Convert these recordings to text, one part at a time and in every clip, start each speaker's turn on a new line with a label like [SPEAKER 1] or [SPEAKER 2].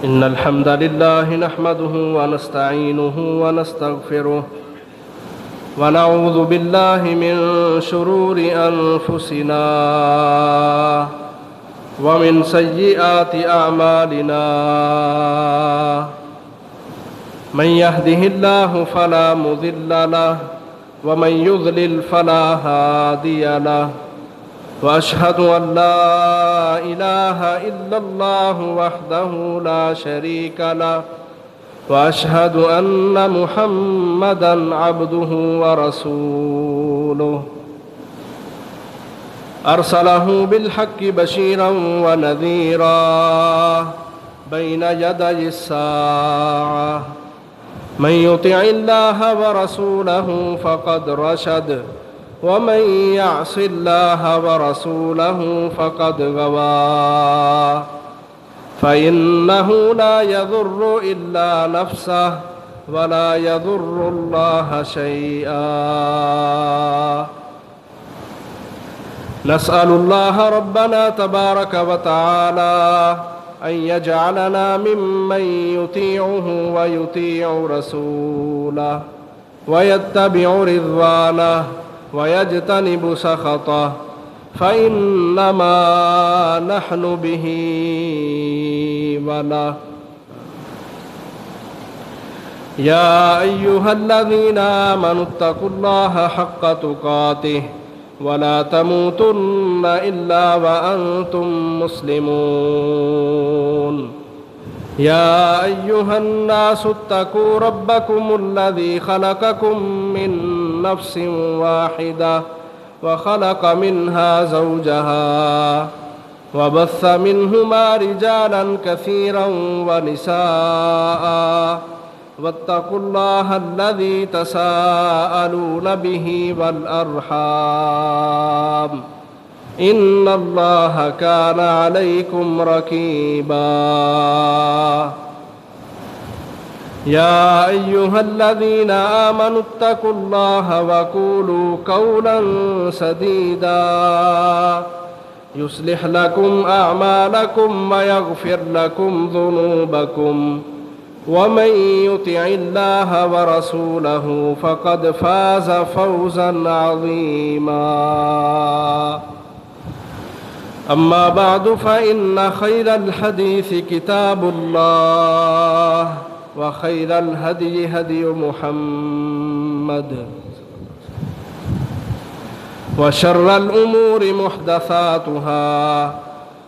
[SPEAKER 1] إن الحمد لله نحمده ونستعينه ونستغفره ونعوذ بالله من شرور أنفسنا ومن سيئات أعمالنا من يهده الله فلا مضل له ومن يضلل فلا هادي له وأشهد أن لا إله إلا الله وحده لا شريك له وأشهد أن محمدًا عبده ورسوله أرسله بالحق بشيرًا ونذيرًا بين يدي الساعة من يطع الله ورسوله فقد رشد ومن يعص الله ورسوله فقد غوى فإنه لا يضر إلا نفسه ولا يضر الله شيئا نسأل الله ربنا تبارك وتعالى أن يجعلنا ممن يطيعه ويطيع رسوله ويتبع رضوانه ويجتنب سخطه فإنما نحن به وله يا أيها الذين آمنوا اتقوا الله حق تقاته ولا تموتن إلا وأنتم مسلمون يا أيها الناس اتقوا ربكم الذي خلقكم من نفس واحدة وخلق منها زوجها وبث منهما رجالا كثيرا ونساء واتقوا الله الذي تساءلون به والأرحام إن الله كان عليكم رقيبا يا أيها الذين آمنوا اتقوا الله وقولوا قولا سديدا يصلح لكم أعمالكم ويغفر لكم ذنوبكم ومن يطع الله ورسوله فقد فاز فوزا عظيما أما بعد فإن خير الحديث كتاب الله وخير الهدي هدي محمد وشر الأمور محدثاتها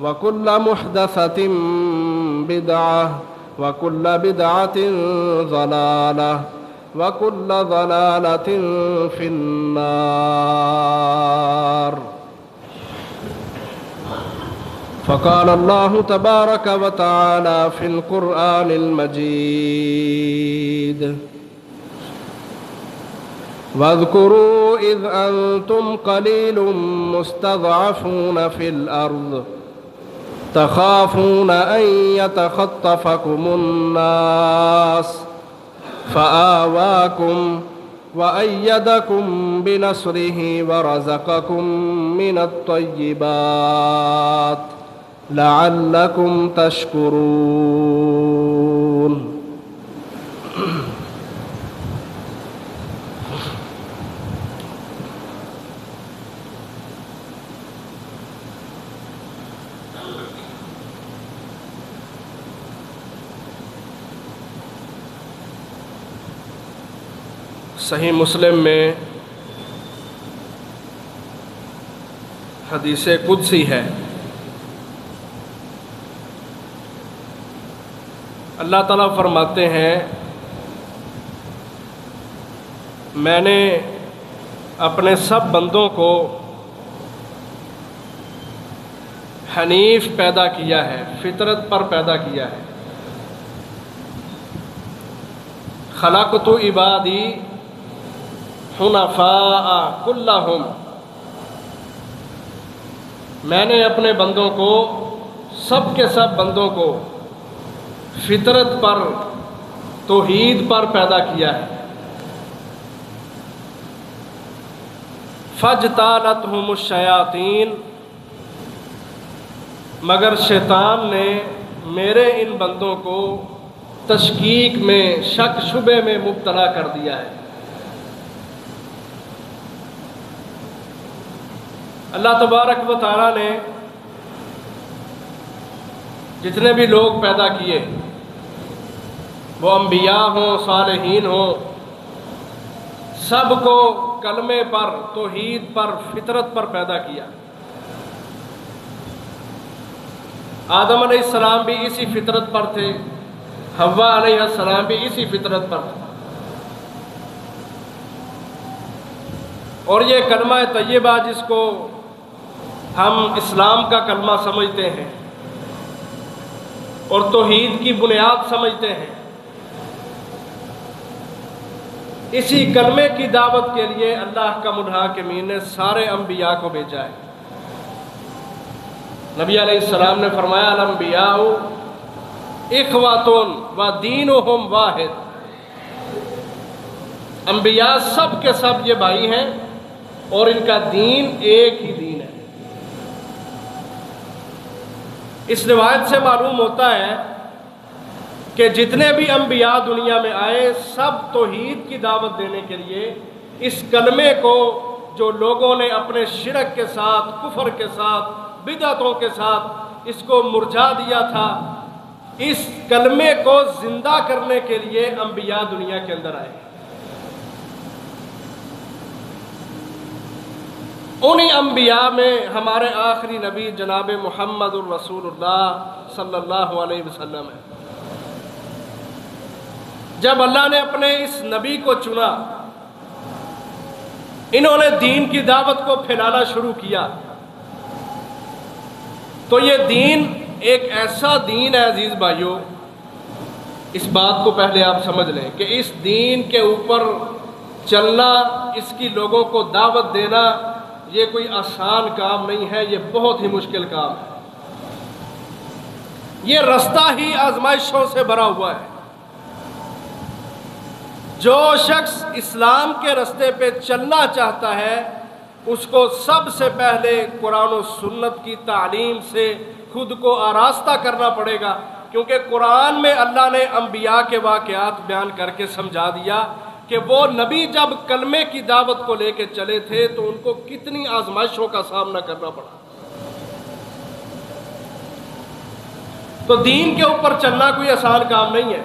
[SPEAKER 1] وكل محدثة بدعة وكل بدعة ضلالة وكل ضلالة في النار فقال الله تبارك وتعالى في القرآن المجيد واذكروا إذ أنتم قليل مستضعفون في الأرض تخافون أن يتخطفكم الناس فآواكم وأيدكم بنصره ورزقكم من الطيبات لعلكم تشكرون صحیح مسلم میں حدیث قدسی ہے، اللہ تعالیٰ فرماتے ہیں میں نے اپنے سب بندوں کو حنیف پیدا کیا ہے، فطرت پر پیدا کیا ہے۔ خلقت عبادی حنفاء کلہم، میں نے اپنے بندوں کو، سب کے سب بندوں کو فطرت پر، توحید پر پیدا کیا ہے۔ فاجتالتہم الشیاطین، مگر شیطان نے میرے ان بندوں کو تشکیک میں، شک شبے میں مبتلا کر دیا ہے۔ اللہ تبارک و تعالیٰ نے جتنے بھی لوگ پیدا کیے، وہ انبیاء ہوں، صالحین ہوں، سب کو کلمے پر، توحید پر، فطرت پر پیدا کیا۔ آدم علیہ السلام بھی اسی فطرت پر تھے، حوا علیہ السلام بھی اسی فطرت پر تھے، اور یہ کلمہ طیبہ جس کو ہم اسلام کا کلمہ سمجھتے ہیں اور توحید کی بنیاد سمجھتے ہیں، اسی کلمے کی دعوت کے لیے اللہ کا متحکمین نے سارے انبیاء کو بھیجا ہے۔ نبی علیہ السلام نے فرمایا الانبیاء اخواتون و دینہم واحد، انبیاء سب کے سب یہ بھائی ہیں اور ان کا دین ایک ہی دین ہے۔ اس روایت سے معلوم ہوتا ہے کہ جتنے بھی انبیاء دنیا میں آئے، سب توحید کی دعوت دینے کے لیے اس کلمے کو، جو لوگوں نے اپنے شرک کے ساتھ، کفر کے ساتھ، بدعتوں کے ساتھ اس کو مرجھا دیا تھا، اس کلمے کو زندہ کرنے کے لیے انبیاء دنیا کے اندر آئے۔ انہی انبیاء میں ہمارے آخری نبی جناب محمد الرسول اللہ صلی اللہ علیہ وسلم ہے۔ جب اللہ نے اپنے اس نبی کو چنا، انہوں نے دین کی دعوت کو پھیلانا شروع کیا، تو یہ دین ایک ایسا دین ہے عزیز بھائیوں، اس بات کو پہلے آپ سمجھ لیں کہ اس دین کے اوپر چلنا، اس کی لوگوں کو دعوت دینا، یہ کوئی آسان کام نہیں ہے، یہ بہت ہی مشکل کام ہے۔ یہ رستہ ہی آزمائشوں سے بھرا ہوا ہے۔ جو شخص اسلام کے رستے پہ چلنا چاہتا ہے، اس کو سب سے پہلے قرآن و سنت کی تعلیم سے خود کو آراستہ کرنا پڑے گا، کیونکہ قرآن میں اللہ نے انبیاء کے واقعات بیان کر کے سمجھا دیا کہ وہ نبی جب کلمے کی دعوت کو لے کے چلے تھے تو ان کو کتنی آزمائشوں کا سامنا کرنا پڑا۔ تو دین کے اوپر چلنا کوئی آسان کام نہیں ہے۔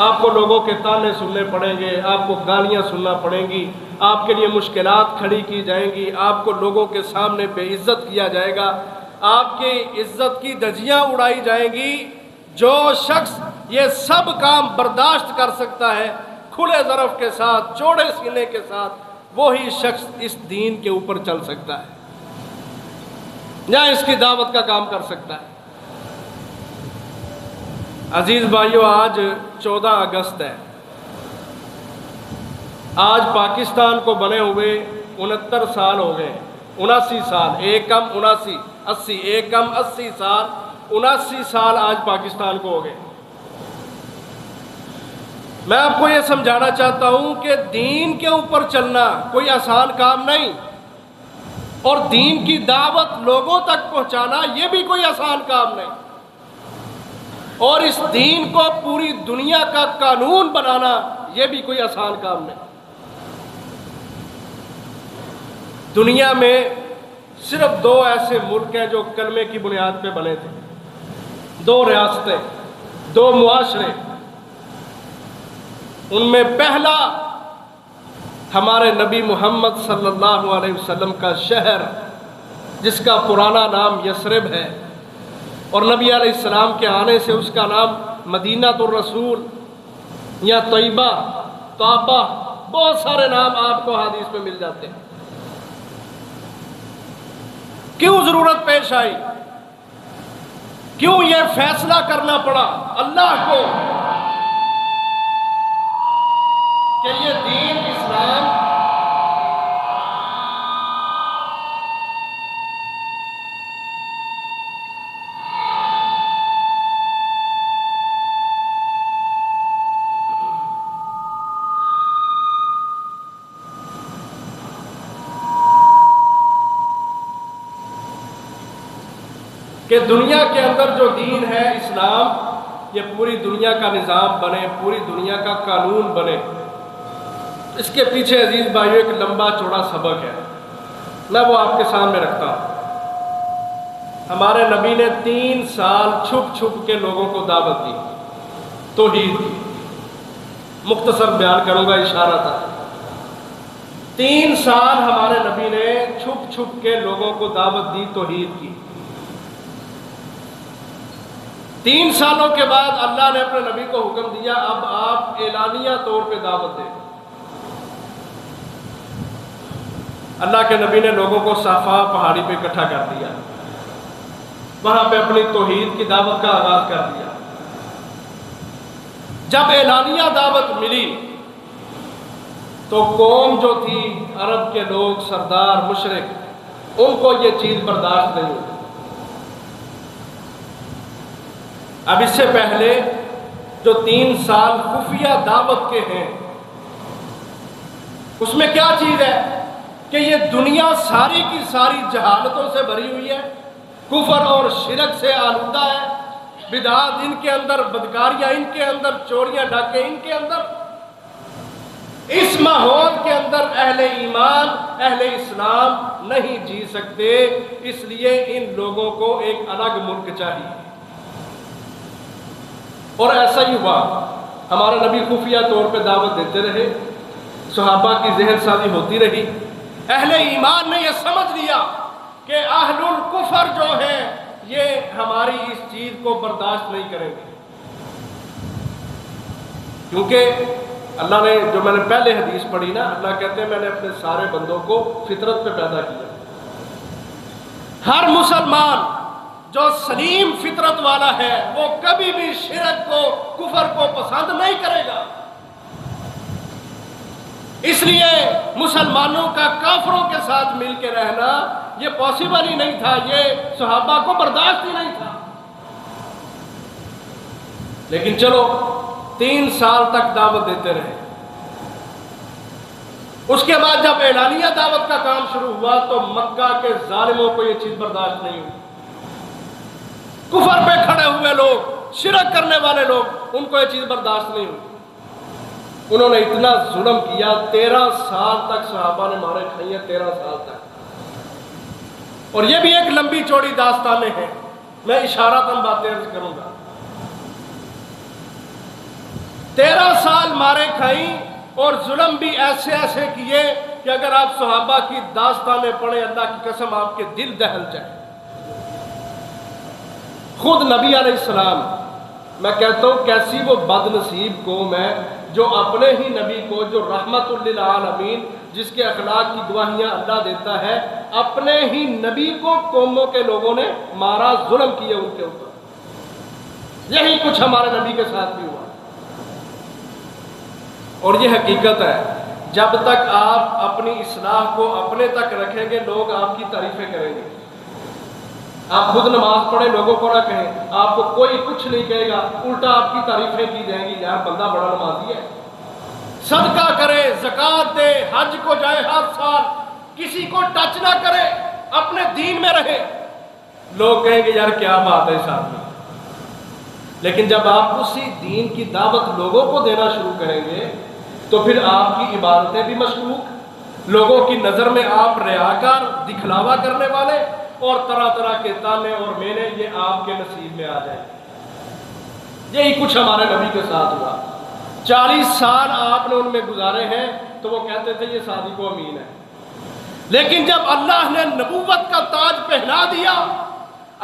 [SPEAKER 1] آپ کو لوگوں کے تانے سننے پڑیں گے، آپ کو گالیاں سننا پڑیں گی، آپ کے لیے مشکلات کھڑی کی جائیں گی، آپ کو لوگوں کے سامنے بے عزت کیا جائے گا، آپ کی عزت کی دھجیاں اڑائی جائیں گی۔ جو شخص یہ سب کام برداشت کر سکتا ہے کھلے ظرف کے ساتھ، چوڑے سینے کے ساتھ، وہی شخص اس دین کے اوپر چل سکتا ہے یا اس کی دعوت کا کام کر سکتا ہے۔ عزیز بھائیو، آج 14 اگست ہے۔ آج پاکستان کو بنے ہوئے 69 سال ہو گئے، 79 سال، ایک کم 79، 80، ایک کم 80 سال، 79 سال آج پاکستان کو ہو گئے۔ میں آپ کو یہ سمجھانا چاہتا ہوں کہ دین کے اوپر چلنا کوئی آسان کام نہیں، اور دین کی دعوت لوگوں تک پہنچانا یہ بھی کوئی آسان کام نہیں، اور اس دین کو پوری دنیا کا قانون بنانا یہ بھی کوئی آسان کام نہیں۔ دنیا میں صرف 2 ایسے ملک ہیں جو کلمے کی بنیاد پہ بنے تھے، 2 ریاستیں، 2 معاشرے۔ ان میں پہلا ہمارے نبی محمد صلی اللہ علیہ وسلم کا شہر، جس کا پرانا نام یثرب ہے، اور نبی علیہ السلام کے آنے سے اس کا نام مدینہ الرسول یا طیبہ، طابہ، بہت سارے نام آپ کو حدیث میں مل جاتے ہیں۔ کیوں ضرورت پیش آئی؟ کیوں یہ فیصلہ کرنا پڑا اللہ کو کہ یہ دین اسلام کہ دنیا کے اندر جو دین ہے اسلام، یہ پوری دنیا کا نظام بنے، پوری دنیا کا قانون بنے، اس کے پیچھے عزیز بھائیو ایک لمبا چوڑا سبق ہے، میں وہ آپ کے سامنے رکھتا ہوں۔ ہمارے نبی نے 3 سال چھپ چھپ کے لوگوں کو دعوت دی، توحید کی۔ مختصر بیان کروں گا، اشارہ تھا۔ 3 سال ہمارے نبی نے چھپ چھپ کے لوگوں کو دعوت دی، توحید کی۔ 3 سالوں کے بعد اللہ نے اپنے نبی کو حکم دیا، اب آپ اعلانیہ طور پہ دعوت دیں۔ اللہ کے نبی نے لوگوں کو صافا پہاڑی پہ اکٹھا کر دیا، وہاں پہ اپنی توحید کی دعوت کا آغاز کر دیا۔ جب اعلانیہ دعوت ملی تو قوم جو تھی، عرب کے لوگ، سردار، مشرک، ان کو یہ چیز برداشت نہیں ہوئی۔ اب اس سے پہلے جو 3 سال خفیہ دعوت کے ہیں، اس میں کیا چیز ہے کہ یہ دنیا ساری کی ساری جہالتوں سے بھری ہوئی ہے، کفر اور شرک سے آلودہ ہے، بدعات ان کے اندر، بدکاریاں ان کے اندر، چوریاں ڈاکے ان کے اندر۔ اس ماحول کے اندر اہل ایمان، اہل اسلام نہیں جی سکتے، اس لیے ان لوگوں کو ایک الگ ملک چاہیے۔ اور ایسا ہی ہوا، ہمارے نبی خفیہ طور پہ دعوت دیتے رہے، صحابہ کی ذہن سازی ہوتی رہی۔ اہل ایمان نے یہ سمجھ لیا کہ اہل الکفر جو ہیں یہ ہماری اس چیز کو برداشت نہیں کریں گے، کیونکہ اللہ نے، جو میں نے پہلے حدیث پڑھی نا، اللہ کہتے ہیں میں نے اپنے سارے بندوں کو فطرت پہ پیدا کیا۔ ہر مسلمان جو سلیم فطرت والا ہے وہ کبھی بھی شرک کو، کفر کو پسند نہیں کرے گا۔ اس لیے مسلمانوں کا کافروں کے ساتھ مل کے رہنا یہ پاسبل ہی نہیں تھا، یہ صحابہ کو برداشت ہی نہیں تھا۔ لیکن چلو 3 سال تک دعوت دیتے رہے۔ اس کے بعد جب اعلانیہ دعوت کا کام شروع ہوا تو مکہ کے ظالموں کو یہ چیز برداشت نہیں ہوئی۔ کفر پہ کھڑے ہوئے لوگ، شرک کرنے والے لوگ، ان کو یہ چیز برداشت نہیں ہوئی۔ انہوں نے اتنا ظلم کیا، 13 سال تک صحابہ نے مارے کھائی ہیں، 13 سال تک۔ اور یہ بھی ایک لمبی چوڑی داستانیں ہیں، میں اشارتاً باتیں عرض کروں گا۔ 13 سال مارے کھائی اور ظلم بھی ایسے ایسے کیے کہ اگر آپ صحابہ کی داستانیں پڑھیں، اللہ کی قسم آپ کے دل دہل جائے۔ خود نبی علیہ السلام، میں کہتا ہوں کیسی وہ بد نصیب قوم ہے جو اپنے ہی نبی کو، جو رحمت للعالمین، جس کے اخلاق کی گواہیاں اللہ دیتا ہے، اپنے ہی نبی کو قوموں کے لوگوں نے مارا، ظلم کیے ان کے اوپر۔ یہی کچھ ہمارے نبی کے ساتھ بھی ہوا۔ اور یہ حقیقت ہے، جب تک آپ اپنی اصلاح کو اپنے تک رکھیں گے، لوگ آپ کی تعریفیں کریں گے۔ آپ خود نماز پڑھیں، لوگوں کو نہ کہیں، آپ کو کوئی کچھ نہیں کہے گا، الٹا آپ کی تعریفیں کی جائیں گی، یار بندہ بڑا نمازی ہے، صدقہ کرے، زکوٰۃ دے، حج کو جائے ہر سال، کسی کو ٹچ نہ کرے، اپنے دین میں رہے، لوگ کہیں گے یار کیا بات ہے اس آدمی۔ لیکن جب آپ اسی دین کی دعوت لوگوں کو دینا شروع کریں گے تو پھر آپ کی عبادتیں بھی مشکوک، لوگوں کی نظر میں آپ ریاکار، دکھلاوا کرنے والے، اور طرح طرح کے تانے اور مینے یہ آپ کے نصیب میں آ جائیں۔ یہی کچھ ہمارے نبی کے ساتھ ہوا۔ 40 سال آپ نے ان میں گزارے ہیں تو وہ کہتے تھے یہ صادق و امین ہے، لیکن جب اللہ نے نبوت کا تاج پہنا دیا،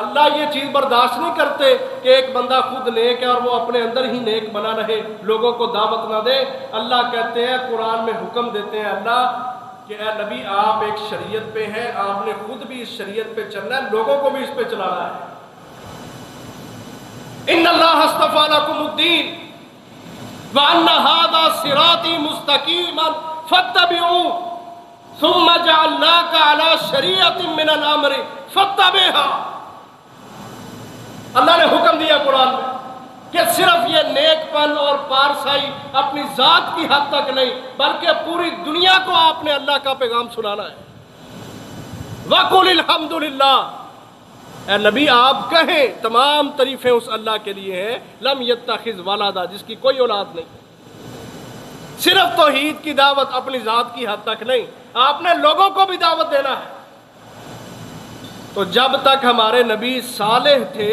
[SPEAKER 1] اللہ یہ چیز برداشت نہیں کرتے کہ ایک بندہ خود نیک ہے اور وہ اپنے اندر ہی نیک بنا رہے، لوگوں کو دعوت نہ دے۔ اللہ کہتے ہیں، قرآن میں حکم دیتے ہیں اللہ کہ اے نبی آپ ایک شریعت پہ ہیں، آپ نے خود بھی اس شریعت پہ چلنا ہے، لوگوں کو بھی اس پہ چلانا ہے۔ ان اللہ اصطفیٰ لکم الدین وان ھذا صراطی مستقیما فاتبعوہ ثم جعلناک علی شریعۃ من الامر فاتبعها۔ اللہ نے حکم دیا قرآن میں کہ صرف یہ نیک پن اور پارسائی اپنی ذات کی حد تک نہیں، بلکہ پوری دنیا کو آپ نے اللہ کا پیغام سنانا ہے۔ وَقُلِ الْحَمْدُ لِلَّهِ، اے نبی آپ کہیں تمام تعریفیں اس اللہ کے لیے ہیں لم یتخذ ولدا، جس کی کوئی اولاد نہیں۔ صرف توحید کی دعوت اپنی ذات کی حد تک نہیں، آپ نے لوگوں کو بھی دعوت دینا ہے۔ تو جب تک ہمارے نبی صالح تھے،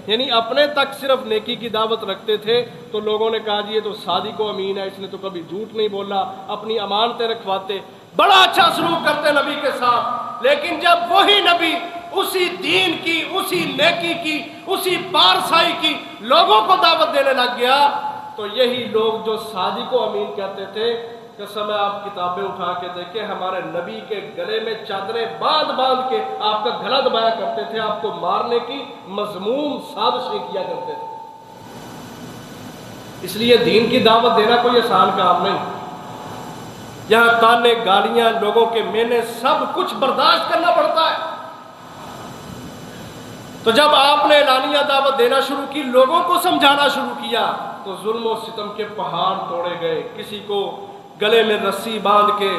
[SPEAKER 1] یعنی اپنے تک صرف نیکی کی دعوت رکھتے تھے، تو لوگوں نے کہا جی یہ تو صادق و امین ہے، اس نے تو کبھی جھوٹ نہیں بولا، اپنی امانتیں رکھواتے، بڑا اچھا سلوک کرتے نبی کے ساتھ۔ لیکن جب وہی نبی اسی دین کی، اسی نیکی کی، اسی پارسائی کی لوگوں کو دعوت دینے لگ گیا، تو یہی لوگ جو صادق و امین کہتے تھے، قسم ہے آپ کتابیں اٹھا کے دیکھیں، ہمارے نبی کے گلے میں چادریں باندھ باندھ کے آپ کا گلا دبایا کرتے تھے، آپ کو مارنے کی مذموم سازشیں کیا کرتے تھے۔ اس لیے دین کی دعوت دینا کوئی آسان کام نہیں، یہاں تانے، گالیاں، لوگوں کے مینے، سب کچھ برداشت کرنا پڑتا ہے۔ تو جب آپ نے اعلانیہ دعوت دینا شروع کی، لوگوں کو سمجھانا شروع کیا، تو ظلم و ستم کے پہاڑ توڑے گئے۔ کسی کو گلے میں رسی باندھ کے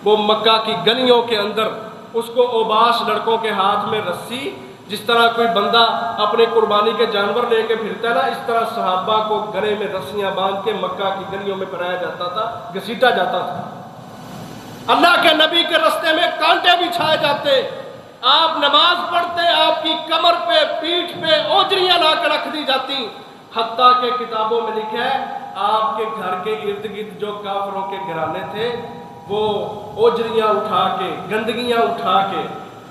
[SPEAKER 1] وہ مکہ کی گلیوں کے اندر، اس کو اوباش لڑکوں کے ہاتھ میں رسی، جس طرح کوئی بندہ اپنے قربانی کے جانور لے کے پھرتا ہے نا، اس طرح صحابہ کو گلے میں رسیاں باندھ کے مکہ کی گلیوں میں پھرایا جاتا تھا، گھسیٹا جاتا تھا۔ اللہ کے نبی کے رستے میں کانٹے بچھائے جاتے، آپ نماز پڑھتے، آپ کی کمر پہ، پیٹھ پہ اوجریاں لا کے رکھ دی جاتی، حتیٰ کہ کتابوں میں لکھا ہے آپ کے گھر کے ارد گرد جو کافروں کے گھرانے تھے، وہ اوجریاں اٹھا کے، گندگیاں اٹھا کے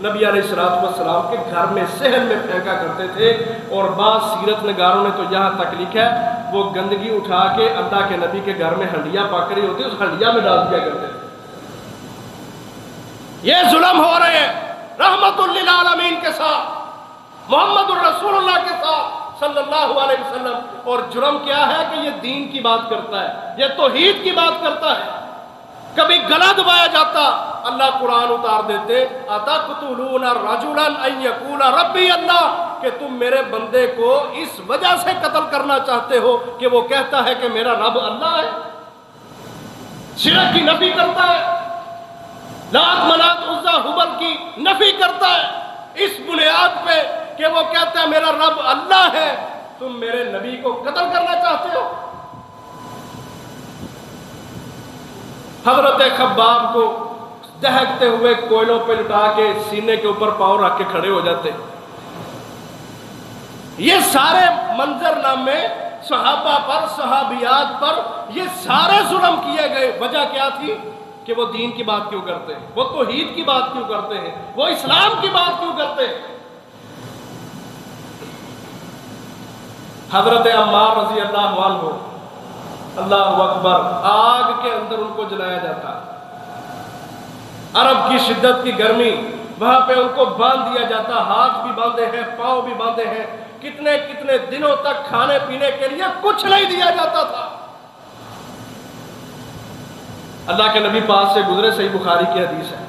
[SPEAKER 1] نبی علیہ السلام کے گھر میں، صحن میں پھینکا کرتے تھے۔ اور بعض سیرت نگاروں نے تو یہاں تک لکھا ہے وہ گندگی اٹھا کے اللہ کے نبی کے گھر میں ہنڈیاں پک رہی ہوتی، اس ہنڈیا میں ڈال دیا کرتے تھے۔ یہ ظلم ہو رہے ہیں رحمت للعالمین کے ساتھ، محمد الرسول اللہ کے ساتھ صلی اللہ علیہ وسلم۔ اور جرم کیا ہے کہ یہ دین کی بات کرتا ہے، یہ توحید کی بات کرتا ہے۔ کبھی گلا دبایا جاتا، اللہ قرآن اتار دیتے، اتقتلون رجلا ان یقول ربی اللہ، کہ تم میرے بندے کو اس وجہ سے قتل کرنا چاہتے ہو کہ وہ کہتا ہے کہ میرا رب اللہ ہے، شرک کی نفی کرتا ہے، لات منات عزا حبل کی نفی کرتا ہے، اس بنیاد پہ کہ وہ کہتا ہے میرا رب اللہ ہے، تم میرے نبی کو قتل کرنا چاہتے ہو۔ حضرت خباب کو دہکتے ہوئے کوئلوں پہ لٹا کے سینے کے اوپر پاؤں رکھ کے کھڑے ہو جاتے۔ یہ سارے منظر نامے صحابہ پر، صحابیات پر، یہ سارے ظلم کیے گئے۔ وجہ کیا تھی کہ وہ دین کی بات کیوں کرتے ہیں، وہ توحید کی بات کیوں کرتے ہیں، وہ اسلام کی بات کیوں کرتے ہیں۔ حضرت عمار رضی اللہ عنہ، اللہ اکبر، آگ کے اندر ان کو جلایا جاتا، عرب کی شدت کی گرمی، وہاں پہ ان کو باندھ دیا جاتا، ہاتھ بھی باندھے ہیں، پاؤں بھی باندھے ہیں، کتنے کتنے دنوں تک کھانے پینے کے لیے کچھ نہیں دیا جاتا تھا۔ اللہ کے نبی پاس سے گزرے، صحیح بخاری کی حدیث ہے۔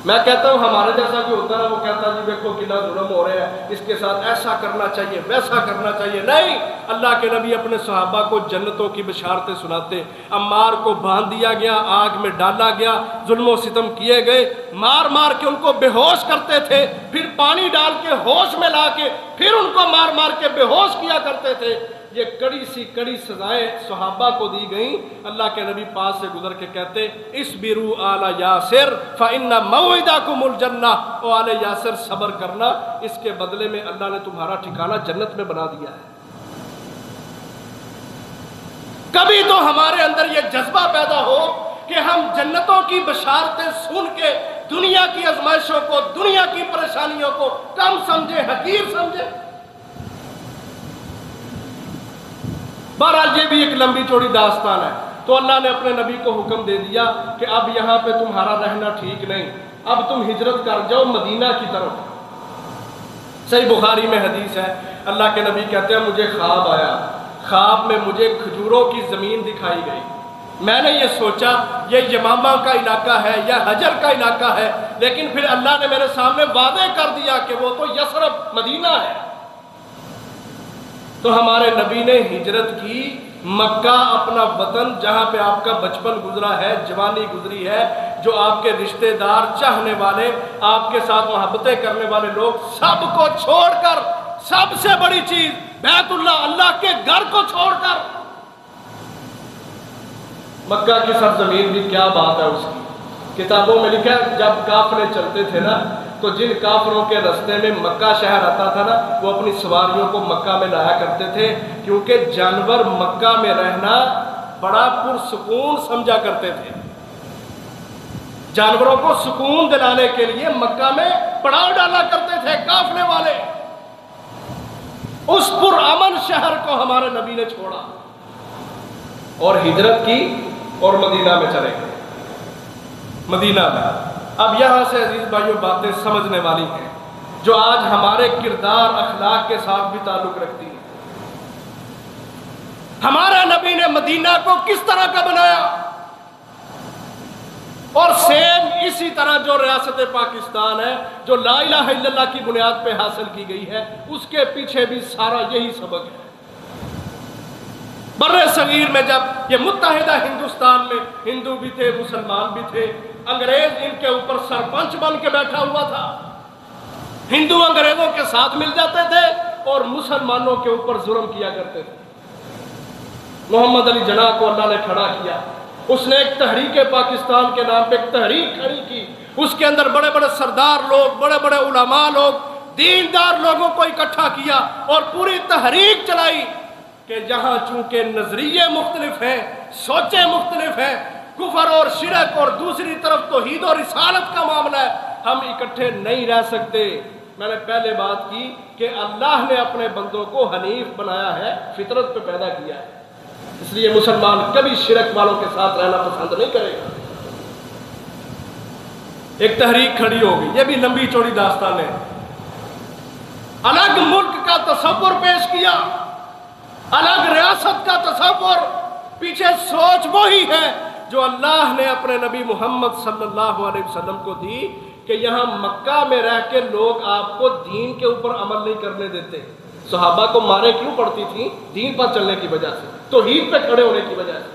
[SPEAKER 1] میں کہتا ہوں ہمارے جیسا کوئی ہوتا ہے وہ کہتا جی دیکھو کتنا ظلم ہو رہا ہے، اس کے ساتھ ایسا کرنا چاہیے، ویسا کرنا چاہیے۔ نہیں، اللہ کے نبی اپنے صحابہ کو جنتوں کی بشارتیں سناتے۔ عمار کو باندھ دیا گیا، آگ میں ڈالا گیا، ظلم و ستم کیے گئے، مار مار کے ان کو بے ہوش کرتے تھے، پھر پانی ڈال کے ہوش میں لا کے پھر ان کو مار مار کے بے ہوش کیا کرتے تھے۔ یہ کڑی سی کڑی سزائیں صحابہ کو دی گئیں۔ اللہ کے نبی پاس سے گزر کے کہتے اصبروا آل یاسر فإن موعدکم الجنہ، او آل یاسر صبر کرنا، اس کے بدلے میں اللہ نے تمہارا ٹھکانہ جنت میں بنا دیا ہے۔ کبھی تو ہمارے اندر یہ جذبہ پیدا ہو کہ ہم جنتوں کی بشارتیں سن کے دنیا کی آزمائشوں کو، دنیا کی پریشانیوں کو کم سمجھے، حقیر سمجھے۔ بہرحال یہ بھی ایک لمبی چوڑی داستان ہے۔ تو اللہ نے اپنے نبی کو حکم دے دیا کہ اب یہاں پہ تمہارا رہنا ٹھیک نہیں، اب تم ہجرت کر جاؤ مدینہ کی طرف۔ صحیح بخاری میں حدیث ہے، اللہ کے نبی کہتے ہیں مجھے خواب آیا، خواب میں مجھے کھجوروں کی زمین دکھائی گئی، میں نے یہ سوچا یہ یمامہ کا علاقہ ہے یا حجر کا علاقہ ہے، لیکن پھر اللہ نے میرے سامنے واضح کر دیا کہ وہ تو یثرب مدینہ ہے۔ تو ہمارے نبی نے ہجرت کی، مکہ اپنا وطن جہاں پہ آپ کا بچپن گزرا ہے، جوانی گزری ہے، جو آپ کے رشتہ دار، چاہنے والے، آپ کے ساتھ محبتیں کرنے والے لوگ سب کو چھوڑ کر، سب سے بڑی چیز بیت اللہ، اللہ کے گھر کو چھوڑ کر، مکہ کی سرزمین بھی کیا بات ہے اس کی۔ کتابوں میں لکھا ہے جب قافلے چلتے تھے نا تو جن کافروں کے رستے میں مکہ شہر آتا تھا نا وہ اپنی سواریوں کو مکہ میں لایا کرتے تھے، کیونکہ جانور مکہ میں رہنا بڑا پرسکون سمجھا کرتے تھے۔ جانوروں کو سکون دلانے کے لیے مکہ میں پڑاؤ ڈالا کرتے تھے قافلے والے۔ اس پرامن شہر کو ہمارے نبی نے چھوڑا اور ہجرت کی اور مدینہ میں چلے گئے۔ مدینہ میں اب یہاں سے عزیز بھائیوں باتیں سمجھنے والی ہیں جو آج ہمارے کردار اخلاق کے ساتھ بھی تعلق رکھتی ہیں۔ ہمارا نبی نے مدینہ کو کس طرح کا بنایا، اور سیم اسی طرح جو ریاست پاکستان ہے جو لا الہ الا اللہ کی بنیاد پہ حاصل کی گئی ہے، اس کے پیچھے بھی سارا یہی سبق ہے۔ بر صغیر میں جب یہ متحدہ ہندوستان میں ہندو بھی تھے، مسلمان بھی تھے، انگریز ان کے اوپر سرپنچ بن کے بیٹھا ہوا تھا۔ ہندو انگریزوں کے ساتھ مل جاتے تھے اور مسلمانوں کے اوپر ظلم کیا کرتے تھے۔ محمد علی جناح کو اللہ نے کھڑا کیا، اس نے ایک تحریک پاکستان کے نام پہ ایک تحریک کھڑی کی، اس کے اندر بڑے بڑے سردار لوگ، بڑے بڑے علماء لوگ، دیندار لوگوں کو اکٹھا کیا اور پوری تحریک چلائی کہ جہاں چونکہ نظریے مختلف ہیں، سوچیں مختلف ہیں، کفر اور شرک اور دوسری طرف توحید اور رسالت کا معاملہ ہے، ہم اکٹھے نہیں رہ سکتے۔ میں نے پہلے بات کی کہ اللہ نے اپنے بندوں کو حنیف بنایا ہے، فطرت پہ پیدا کیا ہے، اس لیے مسلمان کبھی شرک والوں کے ساتھ رہنا پسند نہیں کرے گا۔ ایک تحریک کھڑی ہوگی، یہ بھی لمبی چوڑی داستان ہے۔ الگ ملک کا تصور پیش کیا، الگ ریاست کا تصور، پیچھے سوچ وہی ہے جو اللہ نے اپنے نبی محمد صلی اللہ علیہ وسلم کو دی کہ یہاں مکہ میں رہ کے لوگ آپ کو دین کے اوپر عمل نہیں کرنے دیتے۔ صحابہ کو مارے کیوں پڑتی تھی؟ دین پر چلنے کی وجہ سے، توحید پہ کھڑے ہونے کی وجہ سے۔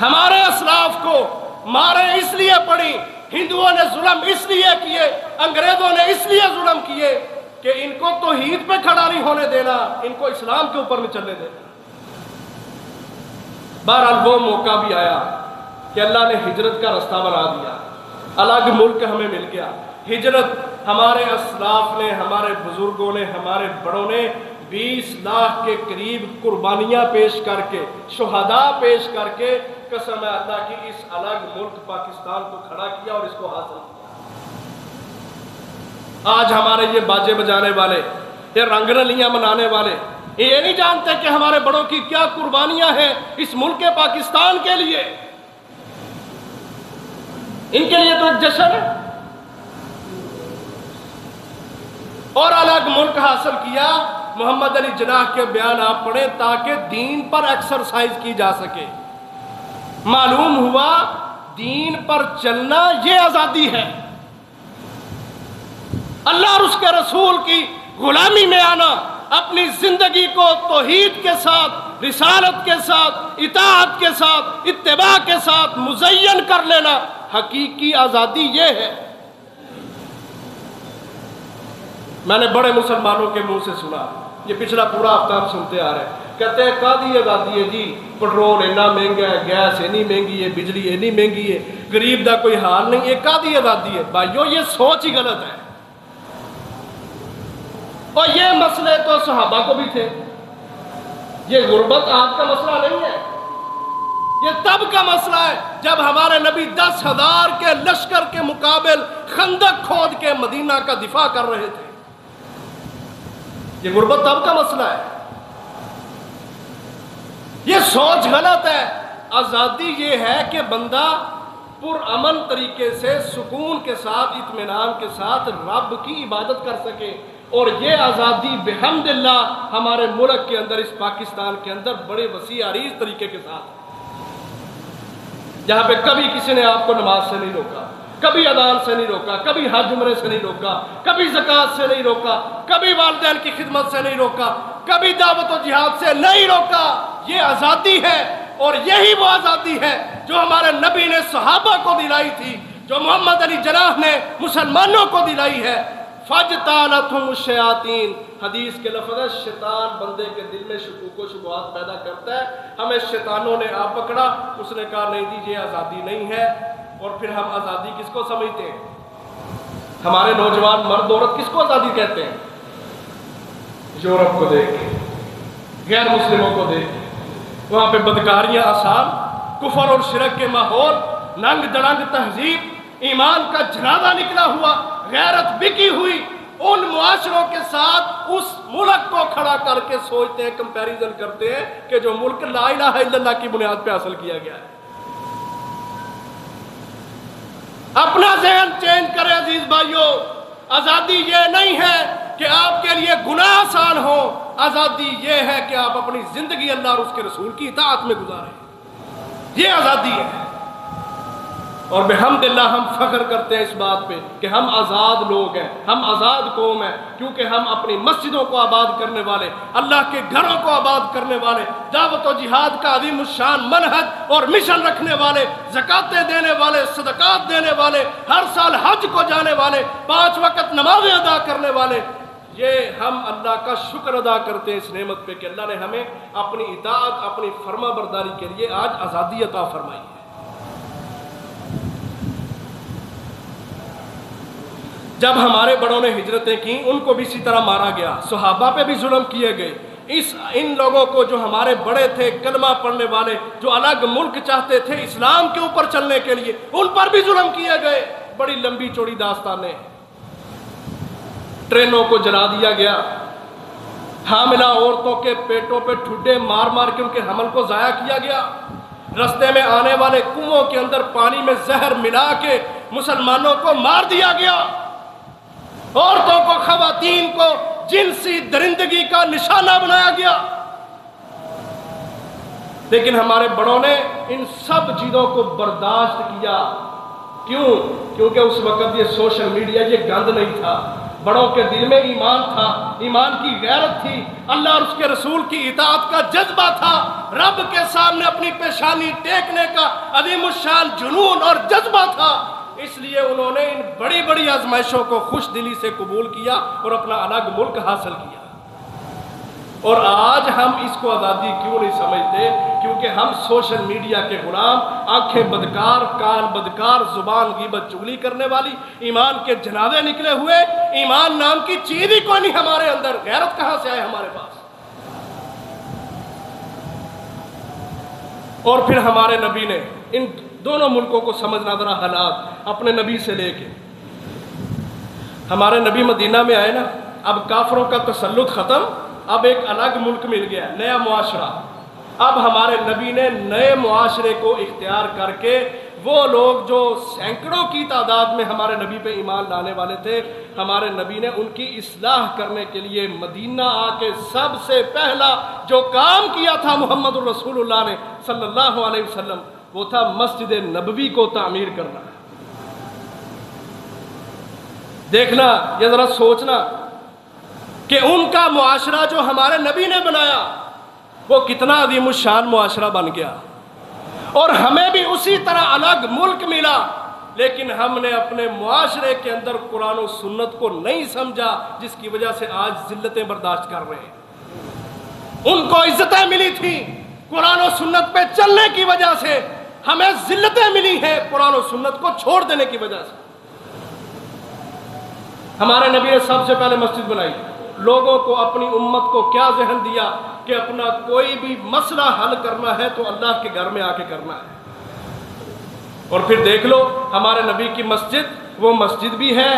[SPEAKER 1] ہمارے اسلاف کو مارے اس لیے پڑی، ہندوؤں نے ظلم اس لیے کیے، انگریزوں نے اس لیے ظلم کیے کہ ان کو توحید پہ کھڑا نہیں ہونے دینا، ان کو اسلام کے اوپر نہیں چلنے دینا۔ بہرحال وہ موقع بھی آیا کہ اللہ نے ہجرت کا رستہ بنا دیا، الگ ملک ہمیں مل گیا۔ ہجرت ہمارے اسلاف نے، ہمارے بزرگوں نے، ہمارے بڑوں نے 20 لاکھ کے قریب قربانیاں پیش کر کے، شہداء پیش کر کے، قسم ہے اللہ کی، اس الگ ملک پاکستان کو کھڑا کیا اور اس کو حاصل کیا۔ آج ہمارے یہ باجے بجانے والے، یہ رنگ رلیاں منانے والے، یہ نہیں جانتے کہ ہمارے بڑوں کی کیا قربانیاں ہیں اس ملک پاکستان کے لیے۔ ان کے لیے تو ایک جشن ہے، اور الگ ملک حاصل کیا۔ محمد علی جناح کے بیان آپ پڑھیں تاکہ دین پر ایکسرسائز کی جا سکے۔ معلوم ہوا دین پر چلنا یہ آزادی ہے، اللہ اور اس کے رسول کی غلامی میں آنا، اپنی زندگی کو توحید کے ساتھ، رسالت کے ساتھ، اطاعت کے ساتھ، اتباع کے ساتھ مزین کر لینا، حقیقی آزادی یہ ہے۔ میں نے بڑے مسلمانوں کے منہ سے سنا، یہ پچھلا پورا ہفتہ ہم سنتے آ رہے ہیں، کہتے ہیں قادی آزادی ہے جی، پٹرول اتنا مہنگا ہے، گیس اتنی مہنگی ہے، بجلی اتنی مہنگی ہے، غریب دا کوئی حال نہیں، یہ قادی آزادی ہے۔ بھائیو یہ سوچ ہی غلط ہے، اور یہ مسئلے تو صحابہ کو بھی تھے۔ یہ غربت آج کا مسئلہ نہیں ہے، یہ تب کا مسئلہ ہے جب ہمارے نبی 10,000 کے لشکر کے مقابل خندق کھود کے مدینہ کا دفاع کر رہے تھے۔ یہ غربت تب کا مسئلہ ہے، یہ سوچ غلط ہے۔ آزادی یہ ہے کہ بندہ پرامن طریقے سے، سکون کے ساتھ، اطمینان کے ساتھ رب کی عبادت کر سکے، اور یہ آزادی بحمد اللہ ہمارے ملک کے اندر، اس پاکستان کے اندر بڑے وسیع عریض طریقے کے ساتھ، جہاں پہ کبھی کسی نے آپ کو نماز سے نہیں روکا، کبھی اذان سے نہیں روکا، کبھی حج عمرے سے نہیں روکا، کبھی زکوٰۃ سے نہیں روکا، کبھی والدین کی خدمت سے نہیں روکا، کبھی دعوت و جہاد سے نہیں روکا۔ یہ آزادی ہے، اور یہی وہ آزادی ہے جو ہمارے نبی نے صحابہ کو دلائی تھی، جو محمد علی جناح نے مسلمانوں کو دلائی ہے۔ فَاجْتَالَتْهُمُ الشَّيَاطِينُ، حدیث کے لفظ ہے شیطان بندے کے دل میں شکوک و شبہات پیدا کرتا ہے۔ ہمیں شیطانوں نے آ پکڑا، اس نے کہا نہیں جی یہ آزادی نہیں ہے۔ اور پھر ہم آزادی کس کو سمجھتے ہیں؟ ہمارے نوجوان مرد عورت کس کو آزادی کہتے ہیں؟ یورپ کو دیکھ کے، غیر مسلموں کو دیکھ کے، وہاں پہ بدکاریاں آسان، کفر اور شرک کے ماحول، ننگ دڑنگ تہذیب، ایمان کا جنازہ نکلا ہوا، غیرت بکی ہوئی، ان معاشروں کے ساتھ اس ملک کو کھڑا کر کے سوچتے ہیں، کمپیریزن کرتے ہیں کہ جو ملک لا الہ الا اللہ کی بنیاد پہ حاصل کیا گیا ہے۔ اپنا ذہن چینج کریں عزیز بھائیوں، آزادی یہ نہیں ہے کہ آپ کے لیے گناہ آسان ہو، آزادی یہ ہے کہ آپ اپنی زندگی اللہ اور اس کے رسول کی اطاعت میں گزاریں، یہ آزادی ہے۔ اور بحمدللہ ہم فخر کرتے ہیں اس بات پہ کہ ہم آزاد لوگ ہیں، ہم آزاد قوم ہیں، کیونکہ ہم اپنی مسجدوں کو آباد کرنے والے، اللہ کے گھروں کو آباد کرنے والے، دعوت و جہاد کا عظیم الشان منہج اور مشن رکھنے والے، زکاتیں دینے والے، صدقات دینے والے، ہر سال حج کو جانے والے، 5 وقت نمازیں ادا کرنے والے۔ یہ ہم اللہ کا شکر ادا کرتے ہیں اس نعمت پہ کہ اللہ نے ہمیں اپنی اطاعت، اپنی فرما برداری کے لیے آج آزادی عطا فرمائی ہے۔ جب ہمارے بڑوں نے ہجرتیں کی ان کو بھی اسی طرح مارا گیا، صحابہ پہ بھی ظلم کیے گئے۔ ان لوگوں کو جو ہمارے بڑے تھے، کلمہ پڑھنے والے، جو الگ ملک چاہتے تھے اسلام کے اوپر چلنے کے لیے، ان پر بھی ظلم کیے گئے۔ بڑی لمبی چوڑی داستانیں، ٹرینوں کو جلا دیا گیا، حاملہ عورتوں کے پیٹوں پہ ٹھڈے مار مار کے ان کے حمل کو ضائع کیا گیا، رستے میں آنے والے کنووں کے اندر پانی میں زہر ملا کے مسلمانوں کو مار دیا گیا، عورتوں کو، خواتین کو جنسی درندگی کا نشانہ بنایا گیا۔ لیکن ہمارے بڑوں نے ان سب چیزوں کو برداشت کیا۔ کیوں؟ کیونکہ اس وقت یہ سوشل میڈیا، یہ گند نہیں تھا، بڑوں کے دل میں ایمان تھا، ایمان کی غیرت تھی، اللہ اور اس کے رسول کی اطاعت کا جذبہ تھا، رب کے سامنے اپنی پیشانی ٹیکنے کا عظیم الشان جنون اور جذبہ تھا۔ اس لیے انہوں نے ان بڑی بڑی آزمائشوں کو خوش دلی سے قبول کیا اور اپنا الگ ملک حاصل کیا۔ اور آج ہم اس کو آزادی کیوں نہیں سمجھتے؟ کیونکہ ہم سوشل میڈیا کے غلام، آنکھیں بدکار، کان بدکار، زبان غیبت چغلی کرنے والی، ایمان کے جنازے نکلے ہوئے، ایمان نام کی چیز ہی کوئی نہیں ہمارے اندر، غیرت کہاں سے آئے ہمارے پاس؟ اور پھر ہمارے نبی نے ان دونوں ملکوں کو سمجھنا ذرا حالات اپنے نبی سے لے کے، ہمارے نبی مدینہ میں آئے نا، اب کافروں کا تسلط ختم، اب ایک الگ ملک مل گیا، نیا معاشرہ۔ اب ہمارے نبی نے نئے معاشرے کو اختیار کر کے وہ لوگ جو سینکڑوں کی تعداد میں ہمارے نبی پہ ایمان لانے والے تھے، ہمارے نبی نے ان کی اصلاح کرنے کے لیے مدینہ آ کے سب سے پہلا جو کام کیا تھا محمد الرسول اللہ نے صلی اللہ علیہ وسلم، وہ تھا مسجد نبوی کو تعمیر کرنا۔ دیکھنا، یہ ذرا سوچنا کہ ان کا معاشرہ جو ہمارے نبی نے بنایا وہ کتنا عظیم الشان معاشرہ بن گیا، اور ہمیں بھی اسی طرح الگ ملک ملا، لیکن ہم نے اپنے معاشرے کے اندر قرآن و سنت کو نہیں سمجھا، جس کی وجہ سے آج ذلتیں برداشت کر رہے ہیں۔ ان کو عزتیں ملی تھی قرآن و سنت پہ چلنے کی وجہ سے، ہمیں ذلتیں ملی ہیں قرآن و سنت کو چھوڑ دینے کی وجہ سے۔ ہمارے نبی نے سب سے پہلے مسجد بنائی، لوگوں کو، اپنی امت کو کیا ذہن دیا کہ اپنا کوئی بھی مسئلہ حل کرنا ہے تو اللہ کے گھر میں آ کے کرنا ہے۔ اور پھر دیکھ لو ہمارے نبی کی مسجد، وہ مسجد بھی ہے،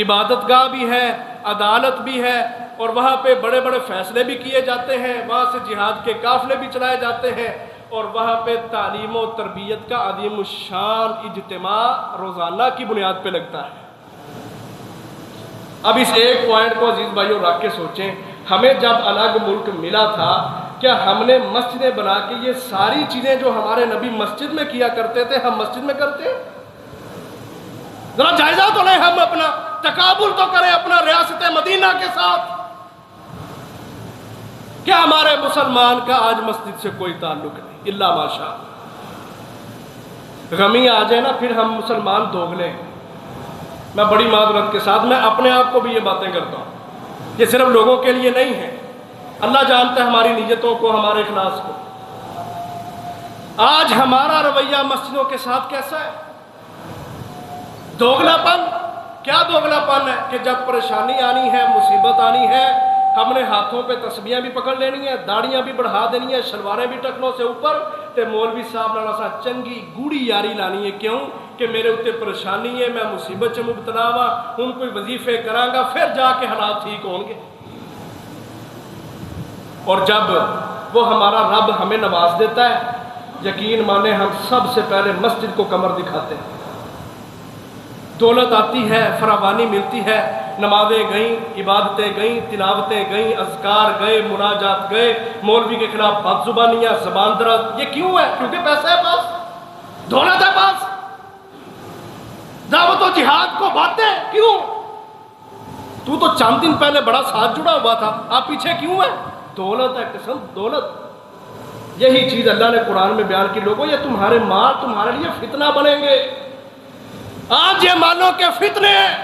[SPEAKER 1] عبادت گاہ بھی ہے، عدالت بھی ہے، اور وہاں پہ بڑے بڑے فیصلے بھی کیے جاتے ہیں، وہاں سے جہاد کے قافلے بھی چلائے جاتے ہیں، اور وہاں پہ تعلیم و تربیت کا عظیم الشان اجتماع روزانہ کی بنیاد پہ لگتا ہے۔ اب اس ایک پوائنٹ کو عزیز بھائیوں رکھ کے سوچیں، ہمیں جب الگ ملک ملا تھا، کیا ہم نے مسجدیں بنا کے یہ ساری چیزیں جو ہمارے نبی مسجد میں کیا کرتے تھے ہم مسجد میں کرتے ہیں؟ ذرا جائزہ تو لیں، ہم اپنا تقابل تو کریں اپنا ریاست مدینہ کے ساتھ۔ کیا ہمارے مسلمان کا آج مسجد سے کوئی تعلق نہیں؟ اللہ ماشاء اللہ۔ غمی آ جائے نا پھر ہم مسلمان دوگلے ہیں۔ میں بڑی معذرت کے ساتھ میں اپنے آپ کو بھی یہ باتیں کرتا ہوں، یہ صرف لوگوں کے لیے نہیں ہے، اللہ جانتا ہے ہماری نیتوں کو، ہمارے اخلاص کو۔ آج ہمارا رویہ مسجدوں کے ساتھ کیسا ہے؟ دوگلا پن۔ کیا دوگلا پن ہے کہ جب پریشانی آنی ہے، مصیبت آنی ہے، ہم نے ہاتھوں پہ تسبیحاں بھی پکڑ لینی ہیں، داڑیاں بھی بڑھا دینی ہیں، شلواریں بھی ٹکنوں سے اوپر، تے مولوی صاحب لانا سا چنگی گوڑی یاری لانی ہے۔ کیوں کہ میرے اتنے پریشانی ہے، میں مصیبت سے مبتلا ہوا ہوں، کوئی وظیفے کروں گا پھر جا کے حالات ٹھیک ہوں گے۔ اور جب وہ ہمارا رب ہمیں نواز دیتا ہے، یقین مانے ہم سب سے پہلے مسجد کو کمر دکھاتے ہیں۔ دولت آتی ہے، فراوانی ملتی ہے، نمازیں گئیں، عبادتیں گئیں، تلاوتیں گئیں، اذکار گئے، مناجات گئے، مولوی کے خلاف بد زبانیاں، زبان درد۔ یہ کیوں ہے؟ کیونکہ پیسہ ہے پاس، دولت ہے پاس، دعوت و جہاد کو باتیں کیوں؟ تو چند دن پہلے بڑا ساتھ جڑا ہوا تھا، آپ پیچھے کیوں ہے؟ دولت ہے، قسم دولت۔ یہی چیز اللہ نے قرآن میں بیان کی، لوگوں یہ تمہارے مال تمہارے لیے فتنہ بنیں گے۔ آج یہ مالوں کے فتنے ہیں،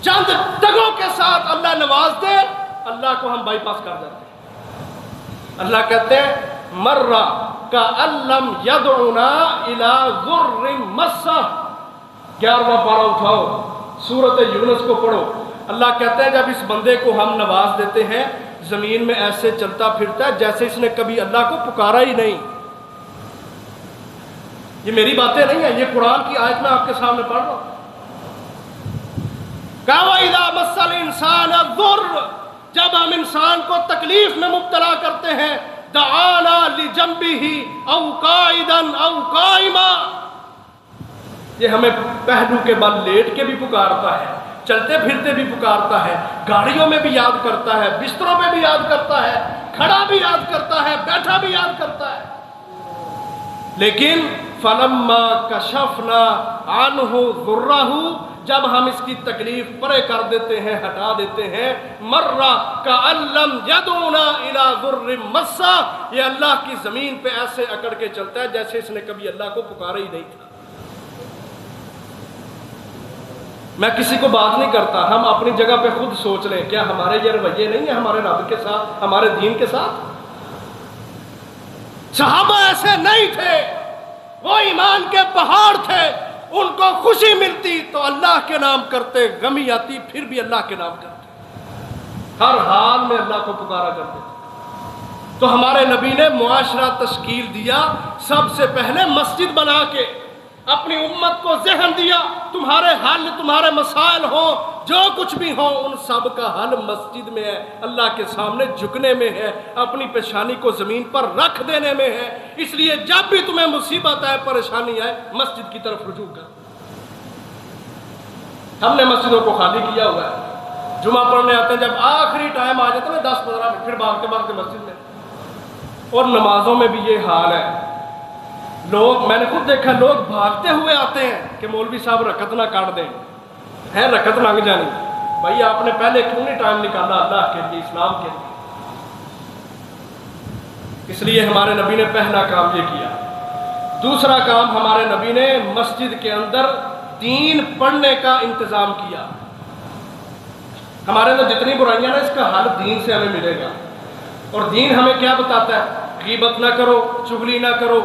[SPEAKER 1] چند ٹگوں کے ساتھ اللہ نواز دے، اللہ کو ہم بائی پاس کر جاتے ہیں۔ اللہ کہتے ہیں مرہ کألم یدعونا الی ضر مسہ، 11واں پارہ اٹھاؤ، سورۃ یونس کو پڑھو۔ اللہ کہتے ہیں جب اس بندے کو ہم نواز دیتے ہیں، زمین میں ایسے چلتا پھرتا ہے جیسے اس نے کبھی اللہ کو پکارا ہی نہیں۔ یہ میری باتیں نہیں ہیں، یہ قرآن کی آیت میں آپ کے سامنے پڑھ رہا ہوں۔ وَإِذَا مَسَّ الْإِنسَانَ الضُّرُّ، جب ہم انسان کو تکلیف میں مبتلا کرتے ہیں، دعانا لِجَنبِهِ أَوْ قَاعِدًا أَوْ قَائِمًا، یہ ہمیں پہلو کے بل لیٹ کے بھی پکارتا ہے، چلتے پھرتے بھی پکارتا ہے، گاڑیوں میں بھی یاد کرتا ہے، بستروں میں بھی یاد کرتا ہے، کھڑا بھی یاد کرتا ہے، بیٹھا بھی یاد کرتا ہے۔ لیکن فَلَمَّا كَشَفْنَا عَنْهُ ضُرَّهُ، جب ہم اس کی تکلیف پرے کر دیتے ہیں، ہٹا دیتے ہیں، مَرَّ كَأَلَّمْ يَدْعُونَا إِلَى ضُرٍّ مَسَّ، یہ اللہ کی زمین پہ ایسے اکڑ کے چلتا ہے جیسے اس نے کبھی اللہ کو پکارا ہی نہیں تھا۔ میں کسی کو بات نہیں کرتا، ہم اپنی جگہ پہ خود سوچ لیں، کیا ہمارے یہ رویے نہیں ہیں ہمارے رب کے ساتھ، ہمارے دین کے ساتھ؟ صحابہ ایسے نہیں تھے، وہ ایمان کے پہاڑ تھے، ان کو خوشی ملتی تو اللہ کے نام کرتے، غمی آتی پھر بھی اللہ کے نام کرتے، ہر حال میں اللہ کو پکارا کرتے تھے۔ تو ہمارے نبی نے معاشرہ تشکیل دیا، سب سے پہلے مسجد بنا کے اپنی امت کو ذہن دیا، تمہارے حل، تمہارے مسائل ہوں، جو کچھ بھی ہوں، ان سب کا حل مسجد میں ہے، اللہ کے سامنے جھکنے میں ہے، اپنی پیشانی کو زمین پر رکھ دینے میں ہے۔ اس لیے جب بھی تمہیں مصیبت آئے، پریشانی آئے، مسجد کی طرف رجوع کر۔ ہم نے مسجدوں کو خالی کیا ہوا ہے، جمعہ پڑھنے آتے ہیں، جب آخری ٹائم آ جاتا ہے 10-15 منٹ، پھر بھاگتے بھاگتے مسجد میں۔ اور نمازوں میں بھی یہ حال ہے، لوگ، میں نے خود دیکھا، لوگ بھاگتے ہوئے آتے ہیں کہ مولوی صاحب رکعت نہ کاٹ دیں، ہے رکعت لنگ جانی۔ بھائی آپ نے پہلے کیوں نہیں ٹائم نکالا اللہ کے لیے، اسلام کے لیے؟ اس لیے ہمارے نبی نے پہلا کام یہ کیا۔ دوسرا کام ہمارے نبی نے مسجد کے اندر دین پڑھنے کا انتظام کیا۔ ہمارے اندر جتنی برائیاں ہیں، اس کا حل دین سے ہمیں ملے گا۔ اور دین ہمیں کیا بتاتا ہے؟ غیبت نہ کرو، چغلی نہ کرو،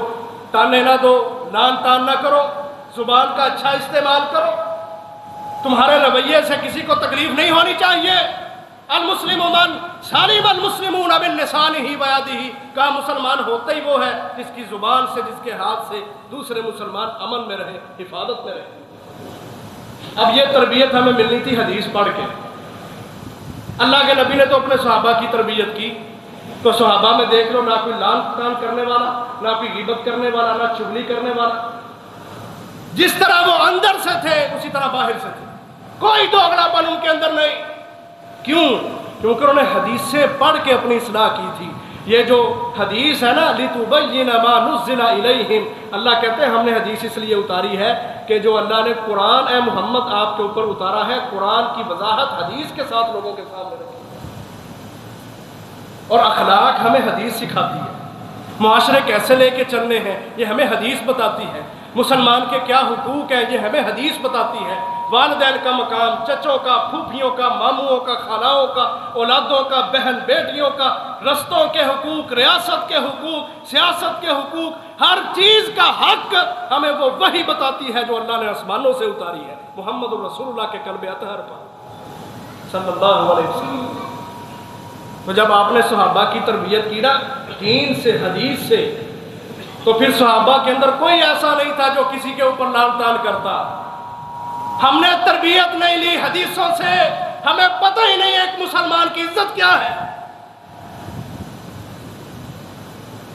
[SPEAKER 1] تانے نہ دو، لان تان نہ کرو، زبان کا اچھا استعمال کرو، تمہارے رویے سے کسی کو تکلیف نہیں ہونی چاہیے۔ المسلم من سلم المسلمون من لسانہ ویدہ، کا مسلمان ہوتا ہی وہ ہے جس کی زبان سے، جس کے ہاتھ سے دوسرے مسلمان امن میں رہے، حفاظت میں رہے۔ اب یہ تربیت ہمیں ملنی تھی حدیث پڑھ کے۔ اللہ کے نبی نے تو اپنے صحابہ کی تربیت کی، تو صحابہ میں دیکھ لو، نہ کوئی لان تان کرنے والا، نہ کوئی غیبت کرنے والا، نہ چغلی کرنے والا۔ جس طرح وہ اندر سے تھے اسی طرح باہر سے تھے، کوئی دوگلا پن ان کے اندر نہیں۔ کیوں؟ کیونکہ انہوں نے حدیثیں پڑھ کے اپنی اصلاح کی تھی۔ یہ جو حدیث ہے نا، لِتُبَيِّنَ مَا نُزِّلَ إِلَيْهِمْ، اللہ کہتے ہیں ہم نے حدیث اس لیے اتاری ہے کہ جو اللہ نے قرآن اے محمد آپ کے اوپر اتارا ہے، قرآن کی وضاحت حدیث کے ساتھ لوگوں کے سامنے رکھی، اور اخلاق ہمیں حدیث سکھاتی ہے۔ معاشرے کیسے لے کے چلنے ہیں یہ ہمیں حدیث بتاتی ہے، مسلمان کے کیا حقوق ہیں یہ ہمیں حدیث بتاتی ہے، والدین کا مقام، چچوں کا، پھوپھیوں کا، ماموں کا، خالاؤں کا، اولادوں کا، بہن بیٹیوں کا، رستوں کے حقوق، ریاست کے حقوق، سیاست کے حقوق، ہر چیز کا حق ہمیں وہ وحی بتاتی ہے جو اللہ نے آسمانوں سے اتاری ہے محمد الرسول اللہ کے قلب اطہر پر صلی اللہ علیہ وسلم۔ تو جب آپ نے صحابہ کی تربیت کی نا دین سے، حدیث سے، تو پھر صحابہ کے اندر کوئی ایسا نہیں تھا جو کسی کے اوپر لعن طعن کرتا۔ ہم نے تربیت نہیں لی حدیثوں سے، ہمیں پتہ ہی نہیں ہے ایک مسلمان کی عزت کیا ہے،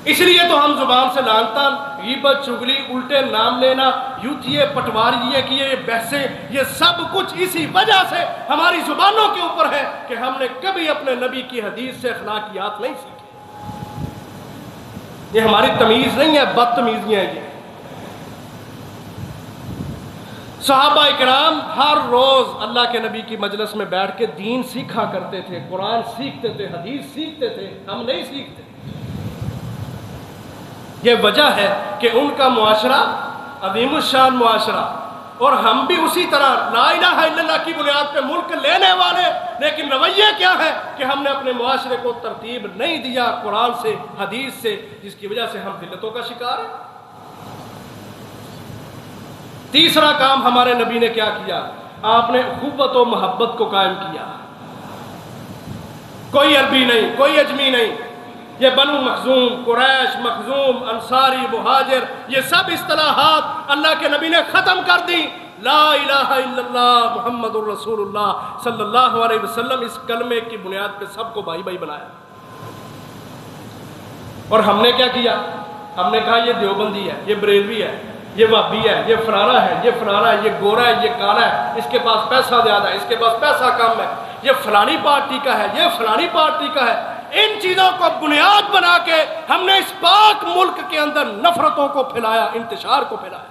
[SPEAKER 1] اس لیے تو ہم زبان سے لعن طعن، غیبت، چغلی، الٹے نام لینا، یوتیے، پٹواریے کیے، بحثیں، یہ سب کچھ اسی وجہ سے ہماری زبانوں کے اوپر ہے کہ ہم نے کبھی اپنے نبی کی حدیث سے اخلاقیات نہیں سیکھے۔ یہ ہماری تمیز نہیں ہے، بدتمیزیاں ہیں یہ۔ صحابہ اکرام ہر روز اللہ کے نبی کی مجلس میں بیٹھ کے دین سیکھا کرتے تھے، قرآن سیکھتے تھے، حدیث سیکھتے تھے، ہم نہیں سیکھتے۔ یہ وجہ ہے کہ ان کا معاشرہ عظیم الشان معاشرہ، اور ہم بھی اسی طرح لا الہ الا اللہ کی بنیاد پہ ملک لینے والے، لیکن رویہ کیا ہے کہ ہم نے اپنے معاشرے کو ترتیب نہیں دیا قرآن سے، حدیث سے، جس کی وجہ سے ہم ذلتوں کا شکار ہیں۔ تیسرا کام ہمارے نبی نے کیا کیا؟ آپ نے اخوت و محبت کو قائم کیا۔ کوئی عربی نہیں، کوئی اجمی نہیں، یہ بنو مخزوم، قریش، مخزوم، انصاری، مہاجر، یہ سب اصطلاحات اللہ کے نبی نے ختم کر دی۔ لا الہ الا اللہ محمد الرسول اللہ صلی اللہ علیہ وسلم، اس کلمے کی بنیاد پہ سب کو بھائی بھائی بنایا۔ اور ہم نے کیا کیا؟ ہم نے کہا یہ دیوبندی ہے، یہ بریلوی ہے، یہ وہابی ہے، یہ فلانا ہے، یہ فلانا ہے، یہ گورا ہے، یہ کالا ہے، اس کے پاس پیسہ زیادہ ہے، اس کے پاس پیسہ کم ہے، یہ فلانی پارٹی کا ہے، یہ فلانی پارٹی کا ہے۔ ان چیزوں کو بنیاد بنا کے ہم نے اس پاک ملک کے اندر نفرتوں کو پھیلایا، انتشار کو پھیلایا۔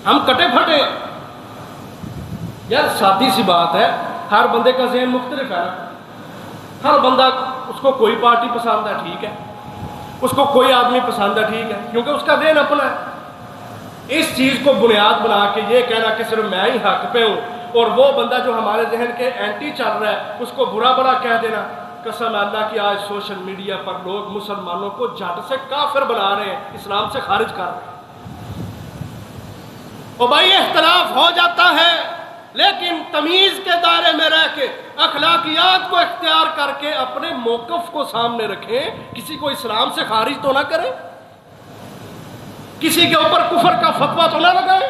[SPEAKER 1] ہم کٹے پھٹے۔ یار سادی سی بات ہے، ہر بندے کا ذہن مختلف ہے، ہر بندہ، اس کو کوئی پارٹی پسند ہے، ٹھیک ہے، اس کو کوئی آدمی پسند ہے، ٹھیک ہے، کیونکہ اس کا ذہن اپنا ہے۔ اس چیز کو بنیاد بنا کے یہ کہنا کہ صرف میں ہی حق پہ ہوں، اور وہ بندہ جو ہمارے ذہن کے اینٹی چل رہا ہے اس کو برا بڑا کہہ دینا، قسم اللہ کی آج سوشل میڈیا پر لوگ مسلمانوں کو جھٹ سے کافر بنا رہے ہیں، اسلام سے خارج کر رہے ہیں۔ اور بھائی اختلاف ہو جاتا ہے، لیکن تمیز کے دائرے میں رہ کے اخلاقیات کو اختیار کر کے اپنے موقف کو سامنے رکھیں، کسی کو اسلام سے خارج تو نہ کریں، کسی کے اوپر کفر کا فتویٰ تو نہ لگائیں۔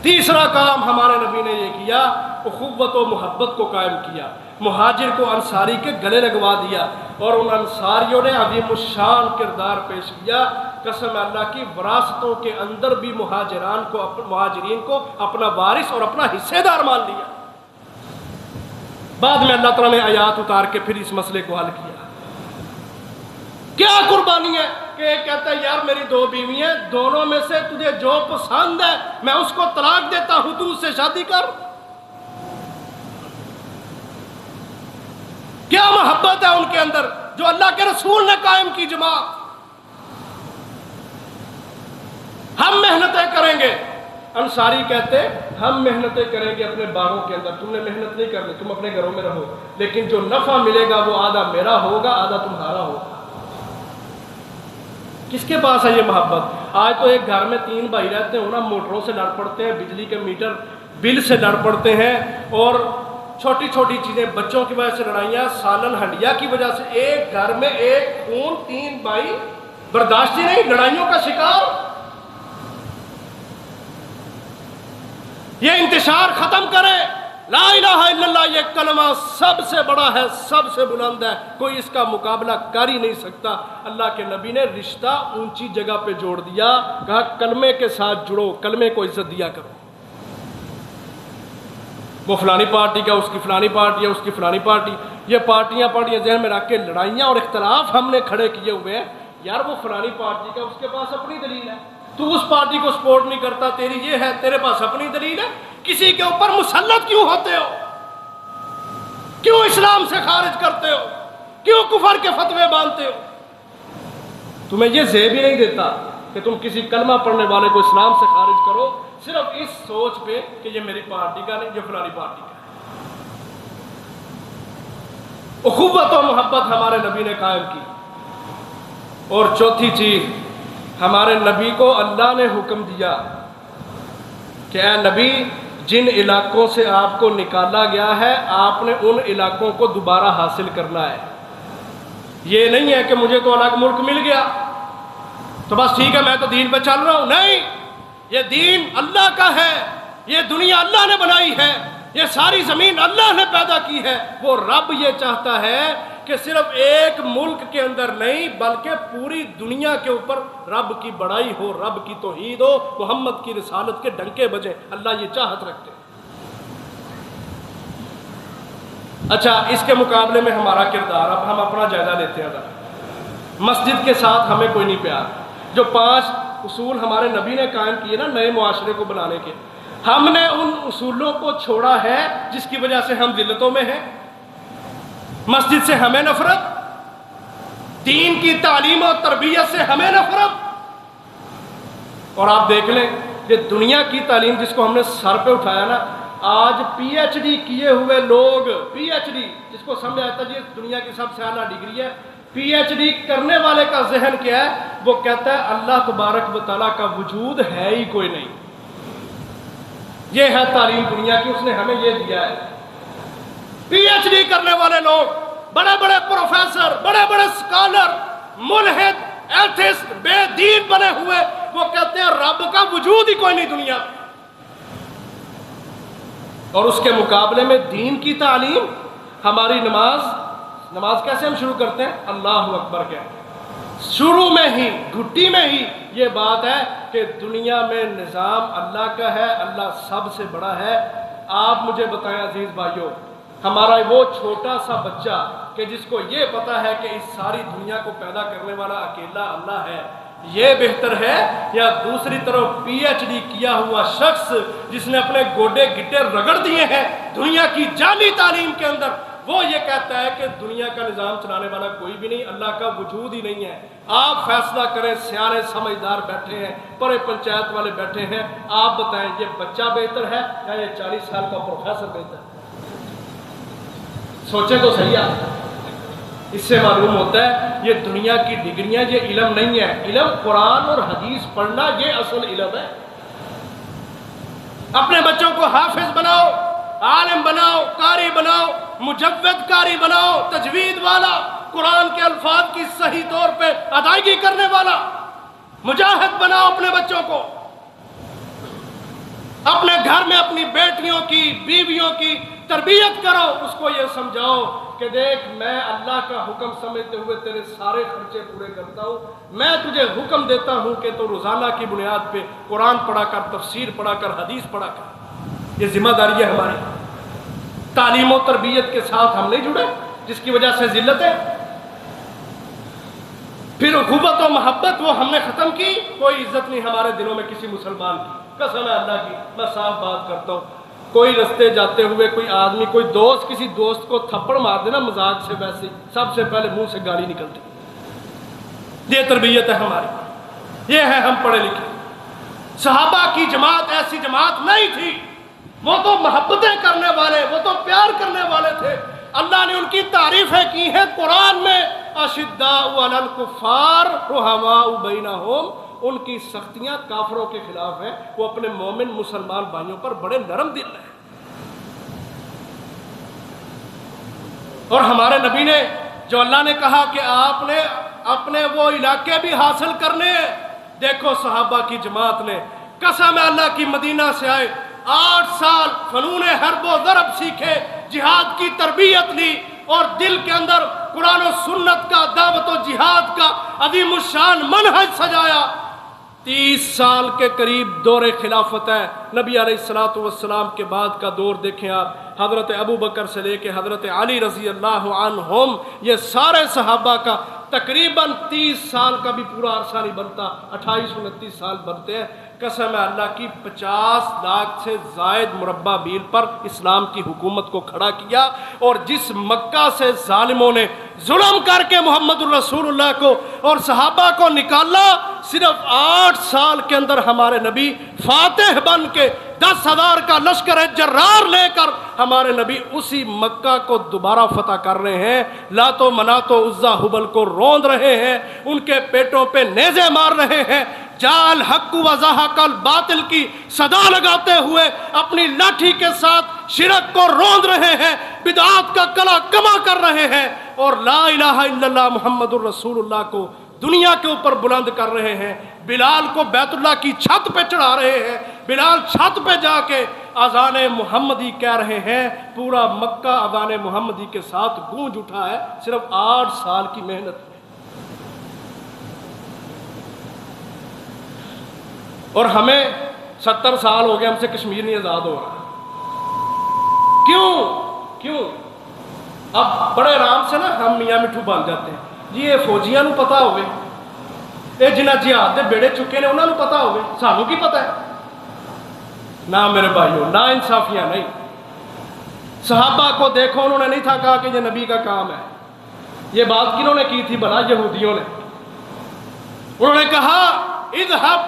[SPEAKER 1] تیسرا کام ہمارے نبی نے یہ کیا، اخوت و محبت کو قائم کیا، مہاجر کو انصاری کے گلے لگوا دیا، اور ان انصاریوں نے عظیم الشان کردار پیش کیا۔ قسم اللہ کی وراثتوں کے اندر بھی مہاجرین کو اپنا وارث اور اپنا حصے دار مان لیا۔ بعد میں اللہ تعالیٰ نے آیات اتار کے پھر اس مسئلے کو حل کیا۔ کیا قربانی ہے کہ ایک کہتا ہے یار میری دو بیوی ہیں، دونوں میں سے تجھے جو پسند ہے میں اس کو طلاق دیتا ہوں، تو اس سے شادی کر۔ کیا محبت ہے ان کے اندر جو اللہ کے رسول نے قائم کی جماعت۔ ہم محنتیں کریں گے، انصاری کہتے ہم محنتیں کریں گے اپنے باغوں کے اندر، تم نے محنت نہیں کرنی، تم اپنے گھروں میں رہو، لیکن جو نفع ملے گا وہ آدھا میرا ہوگا، آدھا تمہارا ہوگا۔ کس کے پاس ہے یہ محبت؟ آج تو ایک گھر میں 3 بھائی رہتے ہیں، انہیں موٹروں سے لڑ پڑتے ہیں، بجلی کے میٹر بل سے لڑ پڑتے ہیں، اور چھوٹی چھوٹی چیزیں، بچوں کی وجہ سے لڑائیاں، سالن ہنڈیا کی وجہ سے، ایک گھر میں ایک خون، 3 بھائی برداشت ہی نہیں، لڑائیوں کا شکار۔ یہ انتشار ختم کرے، لا الہ الا اللہ یہ کلمہ سب سے بڑا ہے، سب سے بلند ہے، کوئی اس کا مقابلہ کر ہی نہیں سکتا۔ اللہ کے نبی نے رشتہ اونچی جگہ پہ جوڑ دیا، کہا کلمے کے ساتھ جڑو، کلمے کو عزت دیا کرو۔ وہ فلانی پارٹی کا، اس کی فلانی پارٹی ہے، اس کی فلانی پارٹی، یہ پارٹیاں ذہن میں رکھ کے لڑائیاں اور اختلاف ہم نے کھڑے کیے ہوئے ہیں۔ یار وہ فلانی پارٹی کا، اس کے پاس اپنی دلیل ہے، تو اس پارٹی کو سپورٹ نہیں کرتا، تیری یہ ہے، تیرے پاس اپنی دلیل ہے، کسی کے اوپر مسلط کیوں ہوتے ہو؟ کیوں اسلام سے خارج کرتے ہو؟ کیوں کفر کے فتوے باندھتے ہو؟ تمہیں یہ زیب ہی نہیں دیتا کہ تم کسی کلمہ پڑھنے والے کو اسلام سے خارج کرو صرف اس سوچ پہ کہ یہ میری پارٹی کا نہیں، یہ فلانی پارٹی کا ہے۔ اخوت و محبت ہمارے نبی نے قائم کی۔ اور چوتھی چیز، ہمارے نبی کو اللہ نے حکم دیا کہ اے نبی، جن علاقوں سے آپ کو نکالا گیا ہے آپ نے ان علاقوں کو دوبارہ حاصل کرنا ہے۔ یہ نہیں ہے کہ مجھے تو الگ ملک مل گیا تو بس ٹھیک ہے میں تو دین پہ چل رہا ہوں، نہیں، یہ دین اللہ کا ہے، یہ دنیا اللہ نے بنائی ہے، یہ ساری زمین اللہ نے پیدا کی ہے۔ وہ رب یہ چاہتا ہے کہ صرف ایک ملک کے اندر نہیں بلکہ پوری دنیا کے اوپر رب کی بڑائی ہو، رب کی توحید ہو، محمد کی رسالت کے ڈنکے بجیں۔ اللہ یہ چاہت رکھتے ہیں۔ اچھا، اس کے مقابلے میں ہمارا کردار، اب ہم اپنا جائزہ لیتے ہیں۔ مسجد کے ساتھ ہمیں کوئی نہیں پیار۔ جو 5 اصول ہمارے نبی نے قائم کیے نا نئے معاشرے کو بنانے کے، ہم نے ان اصولوں کو چھوڑا ہے جس کی وجہ سے ہم ذلتوں میں ہیں۔ مسجد سے ہمیں نفرت، دین کی تعلیم اور تربیت سے ہمیں نفرت۔ اور آپ دیکھ لیں یہ دنیا کی تعلیم جس کو ہم نے سر پہ اٹھایا نا، آج پی ایچ ڈی کیے ہوئے لوگ، پی ایچ ڈی جس کو سمجھا جاتا ہے یہ دنیا کی سب سے اعلیٰ ڈگری ہے، پی ایچ ڈی کرنے والے کا ذہن کیا ہے؟ وہ کہتا ہے اللہ تبارک و تعالیٰ کا وجود ہے ہی کوئی نہیں۔ یہ ہے تعلیم دنیا کی، اس نے ہمیں یہ دیا ہے۔ پی ایچ ڈی کرنے والے لوگ، بڑے بڑے پروفیسر، بڑے بڑے اسکالر، ملحد، ایتھسٹ، بے دین بنے ہوئے، وہ کہتے ہیں رب کا وجود ہی کوئی نہیں دنیا میں۔ اور اس کے مقابلے میں دین کی تعلیم، ہماری نماز کیسے ہم شروع کرتے ہیں؟ اللہ اکبر کے شروع میں ہی، گھٹی میں ہی یہ بات ہے کہ دنیا میں نظام اللہ کا ہے، اللہ سب سے بڑا ہے۔ آپ مجھے بتائیں عزیز بھائیوں، ہمارا وہ چھوٹا سا بچہ کہ جس کو یہ پتا ہے کہ اس ساری دنیا کو پیدا کرنے والا اکیلا اللہ ہے، یہ بہتر ہے یا دوسری طرف پی ایچ ڈی کیا ہوا شخص جس نے اپنے گوڈے گٹے رگڑ دیے ہیں دنیا کی جعلی تعلیم کے اندر، وہ یہ کہتا ہے کہ دنیا کا نظام چلانے والا کوئی بھی نہیں، اللہ کا وجود ہی نہیں ہے۔ آپ فیصلہ کریں، سیانے سمجھدار بیٹھے ہیں، پرے پنچایت والے بیٹھے ہیں، آپ بتائیں یہ بچہ بہتر ہے یا یہ 40 سال کا پروفیسر بہتر ہے؟ سوچیں تو صحیح آپ۔ اس سے معلوم ہوتا ہے یہ دنیا کی ڈگریاں یہ علم نہیں ہے، علم قرآن اور حدیث پڑھنا یہ اصل علم ہے۔ اپنے بچوں کو حافظ بناؤ، عالم بناؤ، قاری بناؤ، مجود قاری بناؤ، تجوید والا، قرآن کے الفاظ کی صحیح طور پہ ادائیگی کرنے والا مجاہد بناؤ اپنے بچوں کو۔ اپنے گھر میں اپنی بیٹیوں کی، بیویوں کی تربیت کرو، اس کو یہ سمجھاؤ کہ دیکھ میں اللہ کا حکم سمجھتے ہوئے تیرے سارے خرچے پورے کرتا ہوں، میں تجھے حکم دیتا ہوں کہ تو روزانہ کی بنیاد پہ قرآن پڑھا کر، تفسیر پڑھا کر، حدیث پڑھا کر۔ یہ ذمہ داری ہے ہماری۔ تعلیم و تربیت کے ساتھ ہم نہیں جڑے جس کی وجہ سے ذلت ہے۔ پھر اخوت و محبت وہ ہم نے ختم کی، کوئی عزت نہیں ہمارے دلوں میں کسی مسلمان کی، قسم ہے اللہ کی، میں صاف بات کرتا ہوں۔ کوئی رستے جاتے ہوئے کوئی آدمی، کوئی دوست کسی دوست کو تھپڑ مار دینا مذاق سے، ویسے سب سے پہلے منہ سے گالی نکلتی۔ یہ تربیت ہے ہماری، یہ ہے ہم پڑھے لکھے۔ صحابہ کی جماعت ایسی جماعت نہیں تھی، وہ تو محبتیں کرنے والے، وہ تو پیار کرنے والے تھے۔ اللہ نے ان کی تعریفیں کی ہیں قرآن میں، اشداء علی الکفار رحماء بینہم، ان کی سختیاں کافروں کے خلاف ہیں، وہ اپنے مومن مسلمان بھائیوں پر بڑے نرم دل ہیں۔ اور ہمارے نبی نے جو اللہ نے کہا کہ آپ نے اپنے وہ علاقے بھی حاصل کرنے ہیں، دیکھو صحابہ کی جماعت نے قسم اللہ کی مدینہ سے آئے، 8 سال فنون حرب و ضرب سیکھے، جہاد کی تربیت لی اور دل کے اندر قرآن و سنت کا، دعوت و جہاد کا عظیم الشان منہج سجایا۔ 30 سال کے قریب دور خلافت ہے۔ نبی علیہ السلام کے بعد کا دور دیکھیں آپ، حضرت ابو بکر سے لے کے حضرت علی رضی اللہ عنہم، یہ سارے صحابہ کا تقریباً 30 سال کا بھی پورا عرصہ نہیں بنتا، 28-29 سال بنتے ہیں۔ قسم ہے اللہ کی 50 لاکھ سے زائد مربع میل پر اسلام کی حکومت کو کھڑا کیا، اور جس مکہ سے ظالموں نے ظلم کر کے محمد الرسول اللہ کو اور صحابہ کو نکالا، صرف 8 سال کے اندر ہمارے نبی فاتح بن کے 10,000 کا لشکر جرار لے کر ہمارے نبی اسی مکہ کو دوبارہ فتح کر رہے ہیں، لات و منات و عزا حبل کو روند رہے ہیں، ان کے پیٹوں پہ نیزے مار رہے ہیں، جال حق و زحق الباطل کی صدا لگاتے ہوئے اپنی لاٹھی کے ساتھ شرک کو روند رہے ہیں، بدعات کا کلا کما کر رہے ہیں، اور لا الہ الا اللہ محمد الرسول اللہ کو دنیا کے اوپر بلند کر رہے ہیں۔ بلال کو بیت اللہ کی چھت پہ چڑھا رہے ہیں، بلال چھت پہ جا کے اذان محمدی کہہ رہے ہیں، پورا مکہ اذان محمدی کے ساتھ گونج اٹھا ہے، صرف 8 سال کی محنت میں۔ اور ہمیں 70 سال ہو گئے، ہم سے کشمیر نہیں آزاد ہو رہا۔ کیوں؟ اب بڑے آرام سے نا ہم میاں مٹھو بن جاتے ہیں، جی یہ فوجیاں نو پتا ہوئے، یہ جنہ جہاد دے بیڑے چکے نے انہوں نے پتا ہوئے، سانوں کی پتا ہے؟ نہ میرے بھائیوں، نا انصافیاں نہیں۔ صحابہ کو دیکھو، انہوں نے نہیں تھا کہا کہ یہ نبی کا کام ہے۔ یہ بات کنہوں نے کی تھی بھلا؟ یہودیوں نے۔ انہوں نے کہا اذهب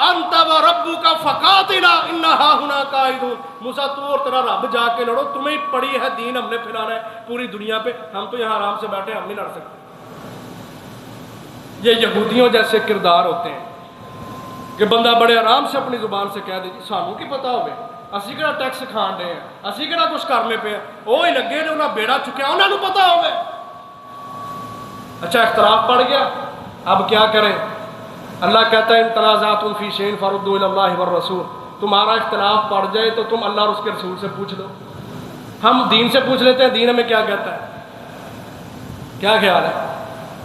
[SPEAKER 1] انت وربک فقاتلا انا ہاہنا قاعدون، موسیٰ تو اور تیرا رب جا کے لڑو، تمہیں پڑی ہے دین، ہم نے پھیلانا ہے پوری دنیا پہ، ہم تو یہاں آرام سے بیٹھے، ہم نہیں لڑ سکتے۔ یہ یہودیوں جیسے کردار ہوتے ہیں کہ بندہ بڑے آرام سے اپنی زبان سے کہہ دے جی سانوں کی پتا ہوئے، اسی کہڑا ٹیکس کھان دے ہیں، اسی کہڑا کچھ کرنے پہ ہیں، وہی لگے نے انہیں بیڑا چکیا، انہوں نے پتا ہوئے۔ اچھا اختلاف پڑ گیا، اب کیا کریں؟ اللہ کہتا ہے ان تنازعتم فی شیء فردوہ الی اللہ والرسول، تمہارا اختلاف پڑ جائے تو تم اللہ اور اس کے رسول سے پوچھ لو۔ ہم دین سے پوچھ لیتے ہیں، دین ہمیں کیا کہتا ہے؟ کیا خیال ہے؟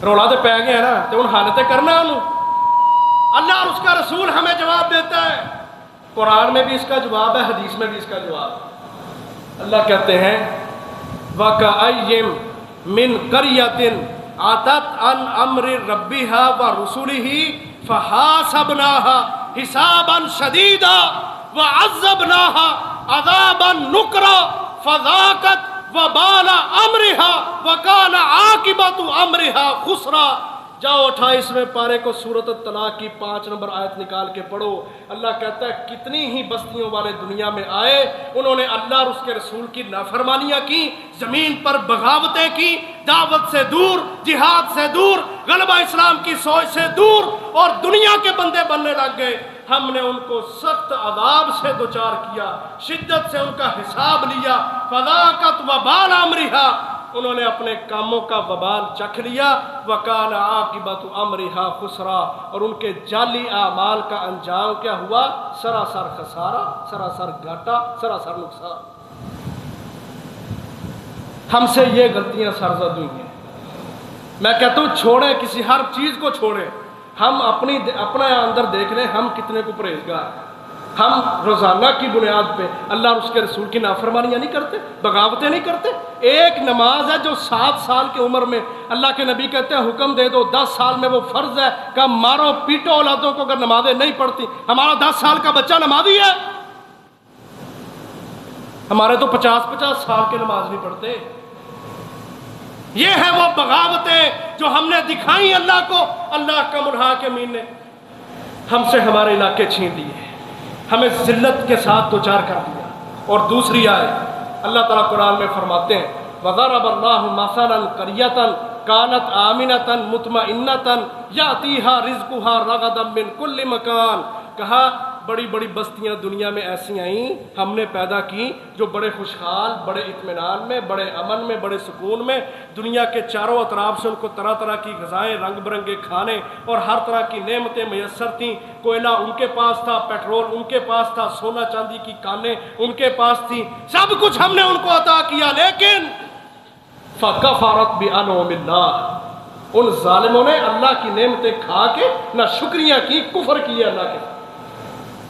[SPEAKER 1] رولا تو پہ گیا ہے نا، تو ان حالتیں کرنا ہے انہوں۔ اللہ اور اس کا رسول ہمیں جواب دیتا ہے، قرآن میں بھی اس کا جواب ہے، حدیث میں بھی اس کا جواب ہے۔ اللہ کہتے ہیں وَكَأَيٍّ مِّن قَرْيَةٍ عَتَتْ عَنْ أَمْرِ رَبِّهَا وَرُسُلِهِ فَحَاسَبْنَاهَا حِسَابًا شَدِيدًا وَعَذَّبْنَاهَا عَذَابًا نُكْرًا فَذَاقَتْ وَبَالَ أَمْرِهَا وَكَانَ عَاقِبَةُ أَمْرِهَا خُسْرًا۔ جاؤ 28ویں پارے کو سورۃ الطلاق کی 5 نمبر آیت نکال کے پڑھو۔ اللہ کہتا ہے کتنی ہی بستیوں والے دنیا میں آئے، انہوں نے اللہ اور اس کے رسول کی نافرمانیاں کی، زمین پر بغاوتیں کی، دعوت سے دور، جہاد سے دور، غلبہ اسلام کی سوچ سے دور، اور دنیا کے بندے بننے لگ گئے۔ ہم نے ان کو سخت عذاب سے دوچار کیا، شدت سے ان کا حساب لیا، فذاقت وبال امرہا، انہوں نے اپنے کاموں کا وبال چکھ لیا، وَكَانَ عَاقِبَةُ أَمْرِهَا خُسْرًا، اور ان کے جعلی اعمال کا انجام کیا ہوا؟ سراسر خسارہ، سراسر گھاٹا، سراسر نقصان۔ ہم سے یہ غلطیاں سرزد ہوئی ہیں۔ میں کہتا ہوں چھوڑیں، کسی ہر چیز کو چھوڑیں، ہم اپنا اندر دیکھ لیں ہم کتنے کو پرہیزگار ہیں۔ ہم روزانہ کی بنیاد پہ اللہ اور اس کے رسول کی نافرمانیاں نہیں کرتے، بغاوتیں نہیں کرتے۔ ایک نماز ہے جو 7 سال کی عمر میں اللہ کے نبی کہتے ہیں حکم دے دو، 10 سال میں وہ فرض ہے کہ مارو پیٹو اولادوں کو اگر نمازیں نہیں پڑھتی۔ ہمارا 10 سال کا بچہ نمازی ہے، ہمارے تو 50 سال کے نماز نہیں پڑھتے۔ یہ ہے وہ بغاوتیں جو ہم نے دکھائی اللہ کو، اللہ کا منحاکمین نے ہم سے ہمارے علاقے چھین لیے، ہمیں ذلت کے ساتھ دوچار کر دیا۔ اور دوسری آیت اللہ تعالیٰ قرآن میں فرماتے ہیں وَضَرَبَ اللَّهُ مَثَلًا قَرْيَةً كَانَتْ آمِنَةً مُطْمَئِنَّةً يَأْتِيهَا رِزْقُهَا رَغَدًا مِّن كُلِّ مَكَانٍ، کہا بڑی بڑی بستیاں دنیا میں ایسی آئیں، ہم نے پیدا کی جو بڑے خوشحال، بڑے اطمینان میں، بڑے امن میں، بڑے سکون میں، دنیا کے چاروں اطراف سے ان کو طرح طرح کی غذائیں، رنگ برنگے کھانے اور ہر طرح کی نعمتیں میسر تھیں۔ کوئلہ ان کے پاس تھا، پیٹرول ان کے پاس تھا، سونا چاندی کی کانیں ان کے پاس تھیں، سب کچھ ہم نے ان کو عطا کیا، لیکن فَكَفَرَتْ بِأَنْعُمِ اللَّهِ، ان ظالموں نے اللہ کی نعمتیں کھا کے نہ شکریہ کی، کفر کیا اللہ کے۔